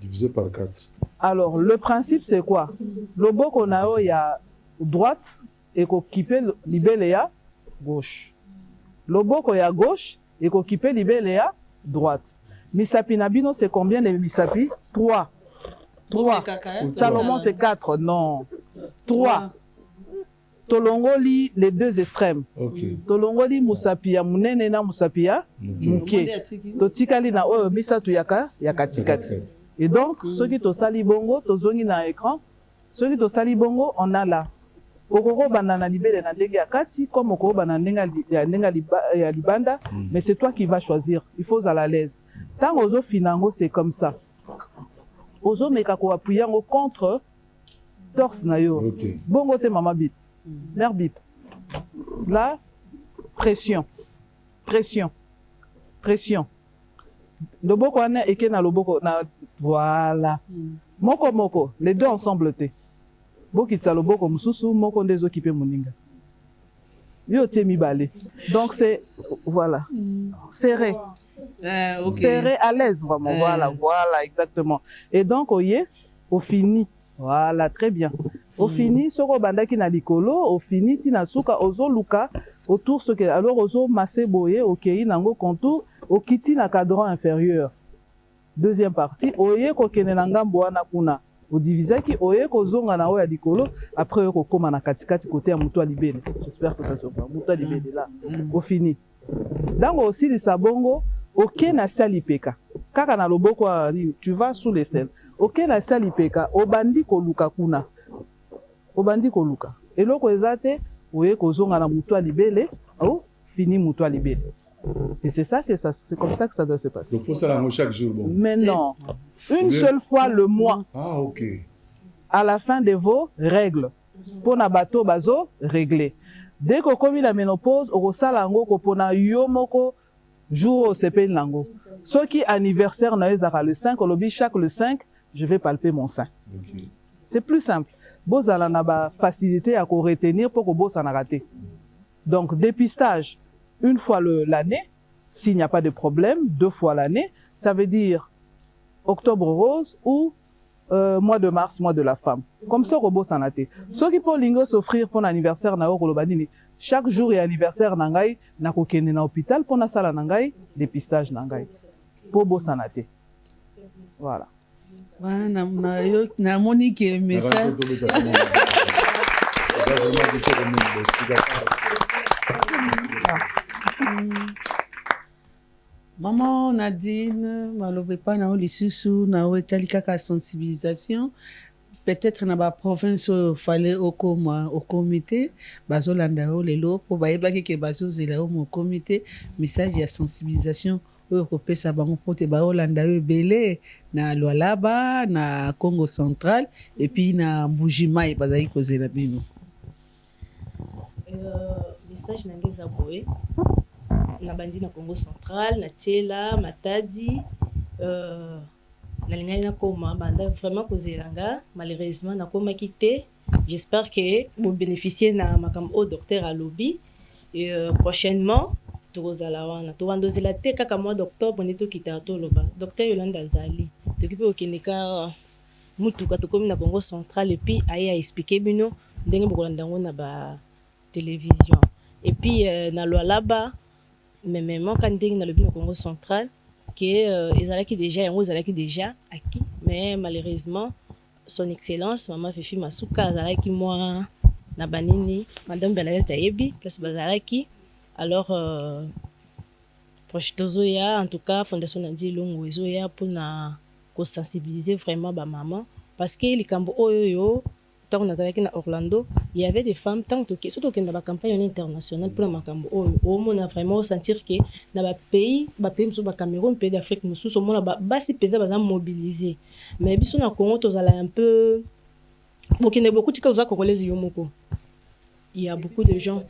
Divisé par 4. Alors, le principe c'est quoi? Le boko nao ya droite et ko kipe libélé ya gauche. Le boko ya gauche et qu'occuper libellé à droite. Misapi Nabino, c'est combien de misapi? 3. 3. Salomon, c'est 4. Non. 3. Tolongoli, les deux extrêmes. Tolongoli, Musapia, Munenena, Musapia, Muke. Totikali na o misatu yaka, yakatikati. Et donc, ceux qui to sali bongo, to zongi na écran, ceux qui to sali bongo, on a là. Okoro banana libele na ndenge ya kati comme okoro banana ndenge ya libanda mais c'est toi qui vas choisir, il faut à l'aise. Tant ozo finango c'est comme ça. Ozo meka ko appuyer ngo contre torse na yo. Bongo te mama bip. Mère bip. Là pression. Pression. Pression. Loboko ane eke na loboko na voilà. Moko moko, les deux ensemble te. Bokitsa loboko mususu moko ndezo kipe moninga. Yo tie mibale. Donc c'est voilà. Serré. Serré à l'aise vraiment. Voilà exactement. Et donc au fini. Voilà, très bien. Au fini, soko bandaki na likolo, au fini tina suka ozo luka autour ce que alors ozo masse boye okei nango contour okiti na cadran inférieur. Deuxième partie, oye ko kene na ngambo wana kuna. Au divisaki oye ko zonga na o ya likolo après ko koma na katikati côté ya muto libele. J'espère que ça se voit. Muto libele là. Au fini. Dango aussi li sabongo oké na salipeka. Kaka na loboko tu vas sous les selles. Oké na salipeka obandi ko luka kuna. Obandi ko luka. Eloko ezate oye ko zonga na muto libele au fini muto libele. Et c'est comme ça que ça doit se passer. Donc, il faut ça chaque jour. Bon. Mais non. Une seule fois le mois. Ah, ok. À la fin de vos règles. Pour na bateau bazo, régler. Dès que comme la ménopause, au salango, kopona yomoko, jour au CP lango. Ce qui anniversaire na le 5, au lobby, chaque le 5, je vais palper mon sein. Okay. C'est plus simple. Bozala na ba facilité à retenir pour que bosa na raté. Donc, dépistage. Une fois l'année, s'il n'y a pas de problème, 2 fois l'année, ça veut dire octobre rose ou mois de mars, mois de la femme. Comme ça, robot s'en a été. Ceux qui peuvent lingo s'offrir pour l'anniversaire na kolobani, chaque jour et anniversaire nangai, na kokene na hôpital pour na sala nangai, dépistage nangai. Pour bo s'en a été. Voilà. Voilà, na Monique message. Maman Nadine, malobe pas na lisusu na etali kaka sensibilisation. Peut-être na ba province fallait au comité bazolanda o lelo po bayebaki ke bazozela o comité message ya sensibilisation oyo kopesa bango pote baolanda yo ebele na Lualaba na Congo central et puis na Mbujimai bazali kozela bino. Message nangeza boye na bandi na Congo central na Tiela Matadi nalingaki nakoma banda vraiment kozelanga malheureusement nakomaki te. J'espère que vous bénéficiez na makambo au docteur alobi et prochainement tokozala wana tobandozela te kaka mois d'octobre nde tokita toloba docteur Yolanda azali toki mpe okendeka mutuka tokomi na Congo central et puis aye aexplike bino ndenge bokolanda yango na batélévision et puis na lwalaba memement ka ndenge nalobi na Congo central ke ezalaki déjà yango ezalaki déjà acquis mais malheureusement son excellence maman Fifi Masuka azalaki mwa na banini madame Bernadette ayebi place bazalaki alors proche tozoya en tout cas fondation Nandi Longo ezoya mpona kosensibiliser vraiment bamama parce que likambo oyo ntango nazalaki na Orlando il y avait des femmes tant que surtout okenda bacampagne internationale mpona makambo oyo omona vraiment sentir que na bapays mosusu bacameroun pays d'Afrique mosusu omona basi mpenza baza mobilisé mais biso na Congo tozala un peu bokende beaucoup tika oza congolaise yo moko il y a beaucoup de gens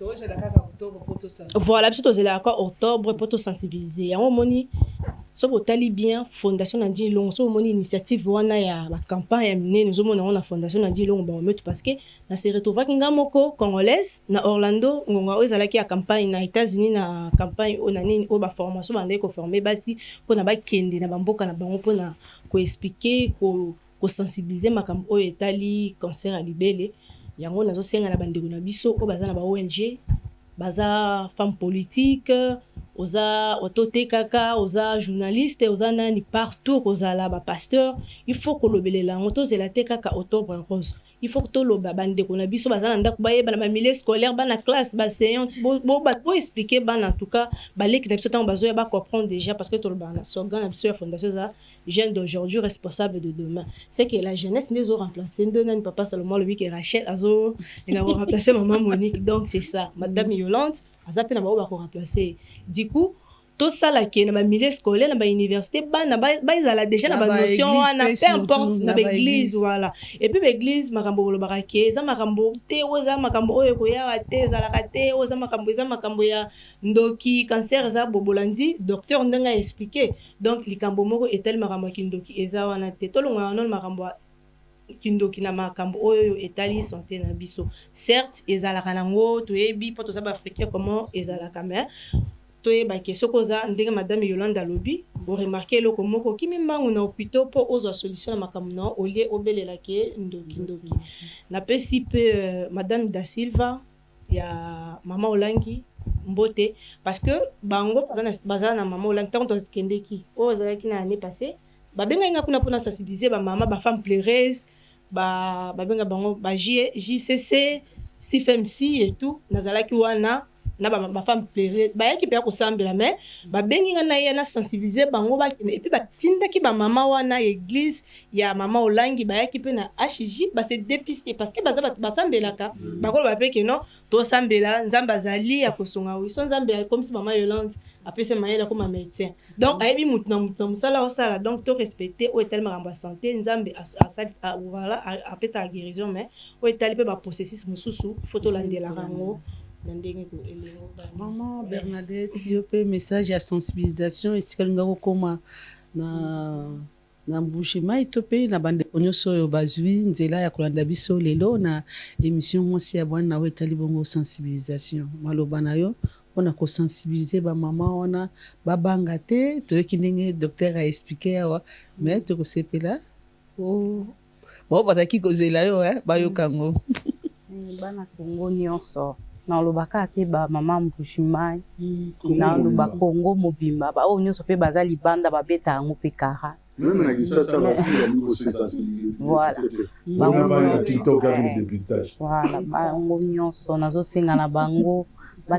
voilà biso tozela ka octobre pour to sensibiliser yango moni so botali bien fondation Nandi Longo so moni initiative wana ya ba campagne ya minene zo mona na fondation Nandi Longo ba metu parce que na se retrouva kinga moko congolaise na Orlando ngonga ezalaki ya campagne na États-Unis na campagne o nani o ba formation bande ko former basi pona ba kende na bamboka na bango pona ko expliquer ko sensibiliser makambo o etali cancer à libele yango nazo senga na bandeko na biso o baza na ba ONG baza femme politique oza otote kaka oza journaliste oza nani partout kozala ba pasteur il faut kolobelela ngo tozela te kaka octobre rose il faut que toloba bandeko na biso baza na ndako bayeba na ba milieu scolaire bana classe ba séance bo expliquer bana en tout cas baleki na biso tant bazoya ba comprendre déjà parce que toloba na slogan na biso ya fondation za jeune d'aujourd'hui responsable de demain c'est que la jeunesse n'est pas remplacée de nani papa Salomon le que Rachel azo il a remplacé maman Monique donc c'est ça madame Yolande azape na ba ko remplacer du coup tout ça là qui est na ba milieu scolaire na ba université bana ba izala déjà na ba notion wana peu importe na ba église voilà et puis ba église makambo bolobaka ke za makambo te oza makambo oyo ko ya te za la te oza makambo ya ndoki cancer za bobolandi docteur ndanga expliquer donc likambo moko etel makambo ki ndoki eza wana te tolonga non makambo kindoki na makambo oyo etali santé na biso certes ezalaka nango toyebi po toza ba africain comment ezalaka mais toyeba ke sokoza ndenge madame Yolanda lobi bo remarquer loko moko kimi mbangu na hôpital po ozo solution na makambo na olie obelela ke ndoki na pesi pe madame Da Silva ya mama Olangi mbote parce que bango bazana na mama Olangi tant on kendeki o zalaki na année passée babenga nga kuna pona sensibiliser ba mama ba femme pleureuse ba benga bango ba JCC CFMC et tout nazalaki wana na ba femme pleureuse ba yaki pe ko sambela mais ba bengi nga na yana sensibiliser bango ba et puis ba tindaki ba mama wana église ya mama Olangi ba yaki pe na HJ ba se dépister parce que ba sambelaka ba ko ba pe que non to sambela nzamba zali ya kosonga wi so nzamba comme si mama Yolande après c'est maïla comme un médecin donc ayebi mutna musala osala donc to respecter o tellement ramba santé nzambe a voilà après sa guérison mais o tali pe ba processus mususu faut to landela rango ndenge ko elengo maman Bernadette yo pe message ya sensibilisation esikalinga kokoma na mbushima to pe na bande onyoso yo bazwi nzela ya kolanda biso lelo na émission mosi ya bwana na wetali bongo sensibilisation maloba na yo on a ko sensibiliser ba mama wana babanga te toyoki ndenge docteur a expliqué awa mais to ko sepela o bo bataki kozela yo bayokango bana Congo nyonso na lobaka te ba mama mbushimai na loba Congo mobimba ba o nyonso pe baza libanda babeta yango pe kara même na kisasa ba fille ni ko sensibiliser voilà ba TikTok avec le dépistage voilà ba ngo nyonso nazo senga na bango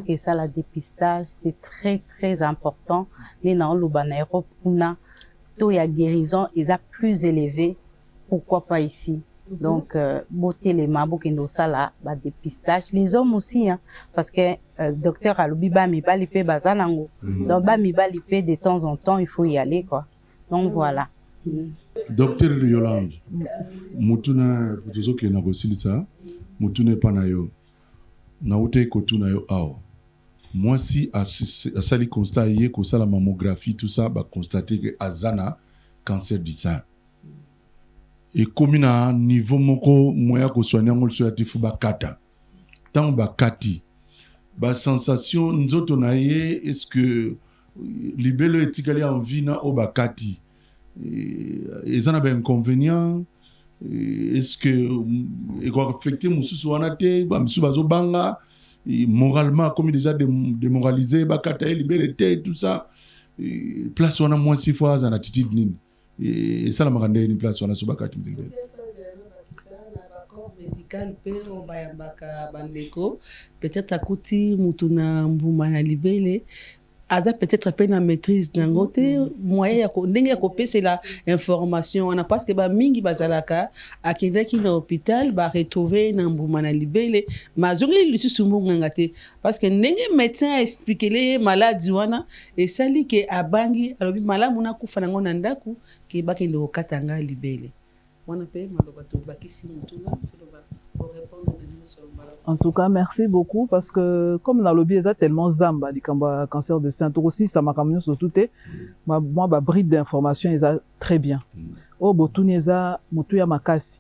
que ça la dépistage c'est très très important les dans le Europe kuna taux ya guérison est plus élevé pourquoi pas ici donc beauté les mabo que nous ça là ba dépistage les hommes aussi hein parce que docteur alobi ba mi bali pe bazanango donc ba mi bali pe de temps en temps il faut y aller quoi donc voilà docteur Yolande mutuna kutozo ke na gosilisa mutune panayo na ute kotuna yo awa moi si à sali constat yé ko sala mammographie tout ça ba constater que azana cancer du sein et comme na niveau moko moya ko soigner ngol so yatifu bakata tant bakati ba sensation nzoto na ye est-ce que libelo etikali en vie na o bakati ils en a ben inconvénient est-ce que il va affecter mususu wana te ba mususu bazo banga moralement comme déjà démoralisé bakata libéré tout ça place wana moins 6 fois en attitude nini et ça la makande ni place wana so bakati mbele médical pe o bayambaka bandeko peut-être akuti mutu na mbuma na libele aza peut-être pe na maîtrise nango te moyen ya ndenge ya kopesela information wana parce que ba mingi bazalaka akendaki na hôpital ba retrouver na mbuma na libele mazongi lisusu mbunganga te parce que ndenge médecin expliquer maladie wana esali ke abangi alobi malamu na kufa nango na ndaku ke bakende okatanga libele wana pe maloba to bakisi mutuna pour répondre sur le malade. En tout cas, merci beaucoup parce que comme dans le lobby, il y a tellement zamba, du cancer de sein, aussi, ça m'a ramené sur tout. Moi, ma bride d'information, ils ont très bien. Oh, botuneza, mutuya makasi.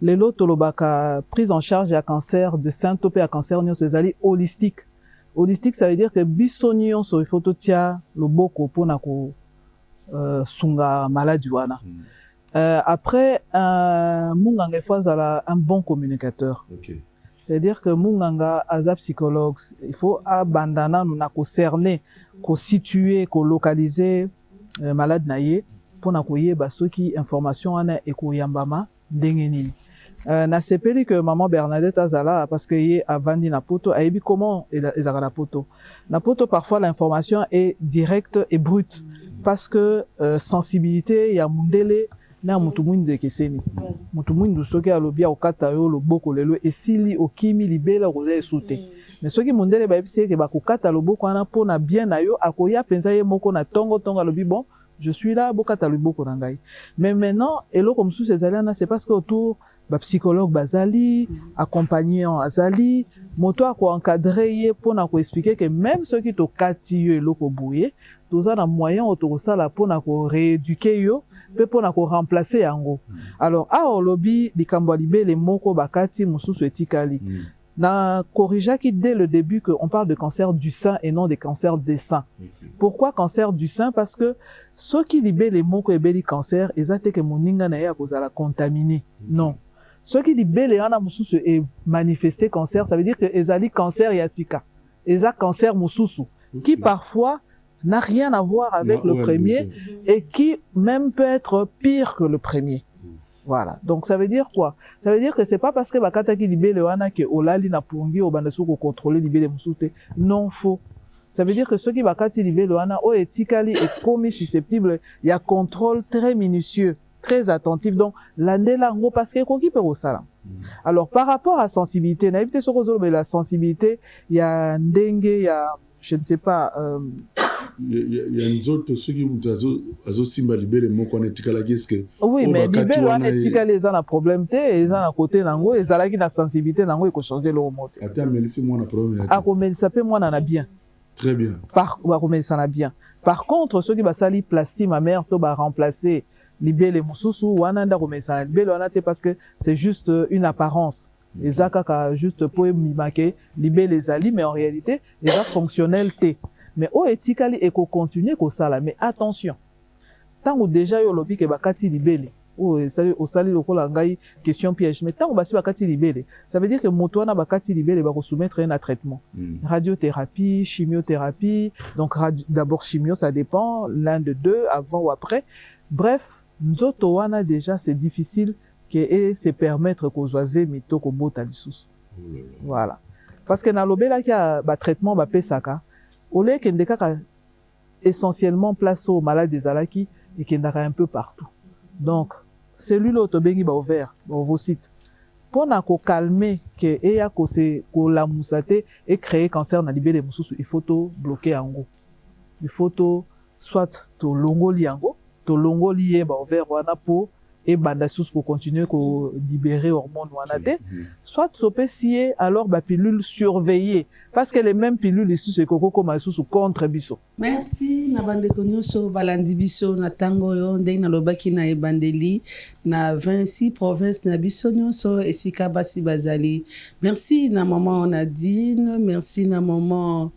Les lots, tolobaka, prise en charge à cancer de sein, topé à cancer, nous sommes holistique. Holistique, ça veut dire que bisonion sur les photos tia, le boko, pour nako, sunga maladie wana. Après, Munganga est un bon communicateur. Okay. C'est-à-dire que Munganga, as un psychologue, il faut abandonner, nous n'a cerner, qu'on situer, qu'on localiser malade naïe pour n'accueillir ceux qui information ana et qu'on yambama dengeni. Na sepeli que maman Bernadette azala parce que y a vandi na poto, a ebi comment il a la poto. Na poto parfois l'information est directe et brute parce que sensibilité, il y a mundele na mutu mwinde keseni mutu mwindu soki alobia okata yo loboko lelo esili okimi libela koza esute mais soki mundele ba ebisi ke bakokata loboko wana pona bien na yo akoya penza ye moko na tongo alobi bon je suis là bokata loboko na ngai mais maintenant eloko mosusu ezali na c'est parce que autour ba psychologue bazali accompagnant azali moto ako encadrer ye pona ko expliquer que même soki to kati yo eloko boye toza na moyen otokosala pona ko rééduquer yo pe pona ko remplacer yango. Alors a lobby likambo libele moko bakati mususu etikali na corrigeaki dès le début que on parle de cancer du sein et non de cancer des seins. Pourquoi cancer du sein? Parce que ceux qui libellent moko ebeli cancer ezate que moninga na ya kozala contaminé. Non. Ceux qui libellent ana mususu et manifester cancer, ça veut dire que ezali cancer ya sika. Eza cancer mususu qui parfois n'a rien à voir avec le premier et qui même peut être pire que le premier. Voilà. Donc ça veut dire quoi? Ça veut dire que c'est pas parce que bakata ki libele wana ke olali na pungi o bandesu ko contrôler libele musute. Non, faux. Ça veut dire que ceux qui bakati libele wana o etikali et commis susceptible, il y a contrôle très minutieux, très attentif. Donc landela ngo parce que ko ki pe osala. Alors par rapport à sensibilité, na évité soko mais la sensibilité, il y a ndenge, il y a je ne sais pas il y a une autre ceux qui azo simba libéré mon qu'on etikala qu'est-ce oui mais libéré on etikala les a problème té ils ont à côté nango ils ala ki na sensibilité nango il faut changer le mot attends mais laissez moi na problème a comme ça peut moi na bien très bien par comme ça na bien par contre ceux qui ba sali plastique ma mère to ba remplacer libéré mususu wana nda comme ça libéré wana té parce que c'est juste une apparence les akaka juste pour mimaquer libéré les ali mais en réalité les a fonctionnel té. Mais au etikali et qu'on continue comme ça là mais attention tant ou déjà yo lobi ke bakati libele o sali lokola ngai question piège mais tant ou basi bakati libele ça veut dire que moto na bakati libele ba ko soumettre un traitement radiothérapie chimiothérapie donc d'abord chimio ça dépend l'un de deux avant ou après bref nzoto wana déjà c'est difficile que et se permettre qu'aux oisés mito ko bota lisusu voilà parce que na lobela ki a ba traitement ba pesaka au lieu qu'il y essentiellement place aux malades des alaki et qu'il y a un peu partout. Donc, celui-là, autobengi ba ouvert, vos sites. Pour calmer que et ya ko la moussate et créer cancer na libé les mususu, il faut to bloquer en gros. Il faut to soit to longo li en gros, to longo lié ba ouvert wana pour et banda sous pour continuer ko libérer hormones wana te soit sopesi alors ba pilule surveillée parce que les mêmes pilules ici c'est koko comme sous contre biso. Merci na bande konyoso balandi biso na tango yo ndenge na lobaki na ebandeli na 26 provinces na biso nyonso esika basi bazali. Merci na maman Nadine, merci na maman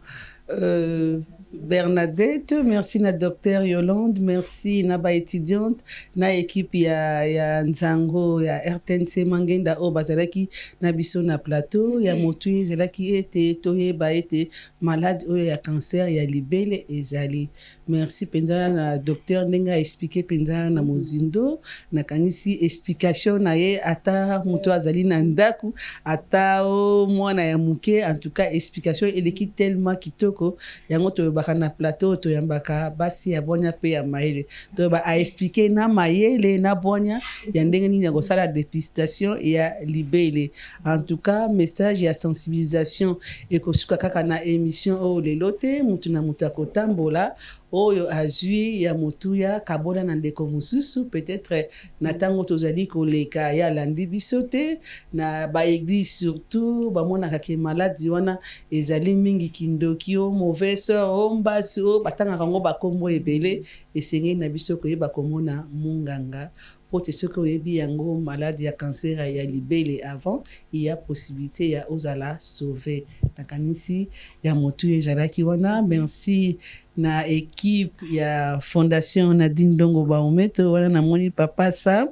Bernadette, merci na docteur Yolande, merci na ba étudiante na équipe ya Nzango ya RTNC Mangenda o bazalaki na biso na plateau ya motu ezalaki ete toyeba ete malade o ya cancer ya libele ezali. Merci penza na docteur ndenga expliquer penza na mozindo na kanisi explication na ye ata moto azali na ndaku ata o mwana ya muke en tout cas explication eleki tellement kitoko yango to na plateau to yambaka basi ya bonya pe ya maele to ba a expliquer na maele na bonya ya ndenge nini ya kosala dépistation ya libele. En tout cas message ya sensibilisation ekosuka kaka na émission o lelote mutu na mutu akotambola oyo azui ya motuya kabola na ndeko mususu peut-être na tango tozali koleka ya landi bisote na ba église surtout ba mona ka maladi wana ezali mingi kindoki o mauvaise o mbasi o batanga kango ba kombo ebele esengeli na biso ko yeba komona munganga pote ce que oyebi yango malade ya cancer ya libele avant il y a possibilité ya ozala sauver na kanisi ya motu ezalaki wana. Merci na équipe ya fondation Nadine Ndongo Baometo wana na moni papa Sam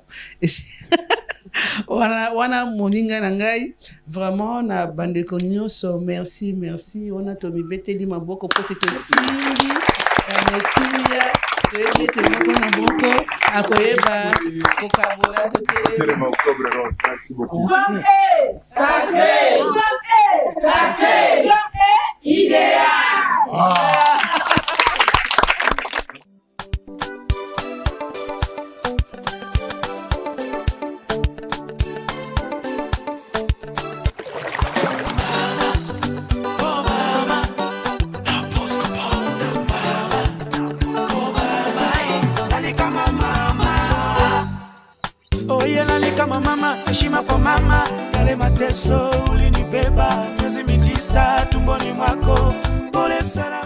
wana moninga na ngai vraiment na bande konyoso merci wana to mibeteli maboko pote to simbi ametuya toyebi ete moko na moko akoyeba kokabola totele octobre rose. Merci beaucoup. Sacré idéal. Kama mama, heshima kwa mama, yale mateso ulinibeba miezi 9 tumboni mwako, pole sana.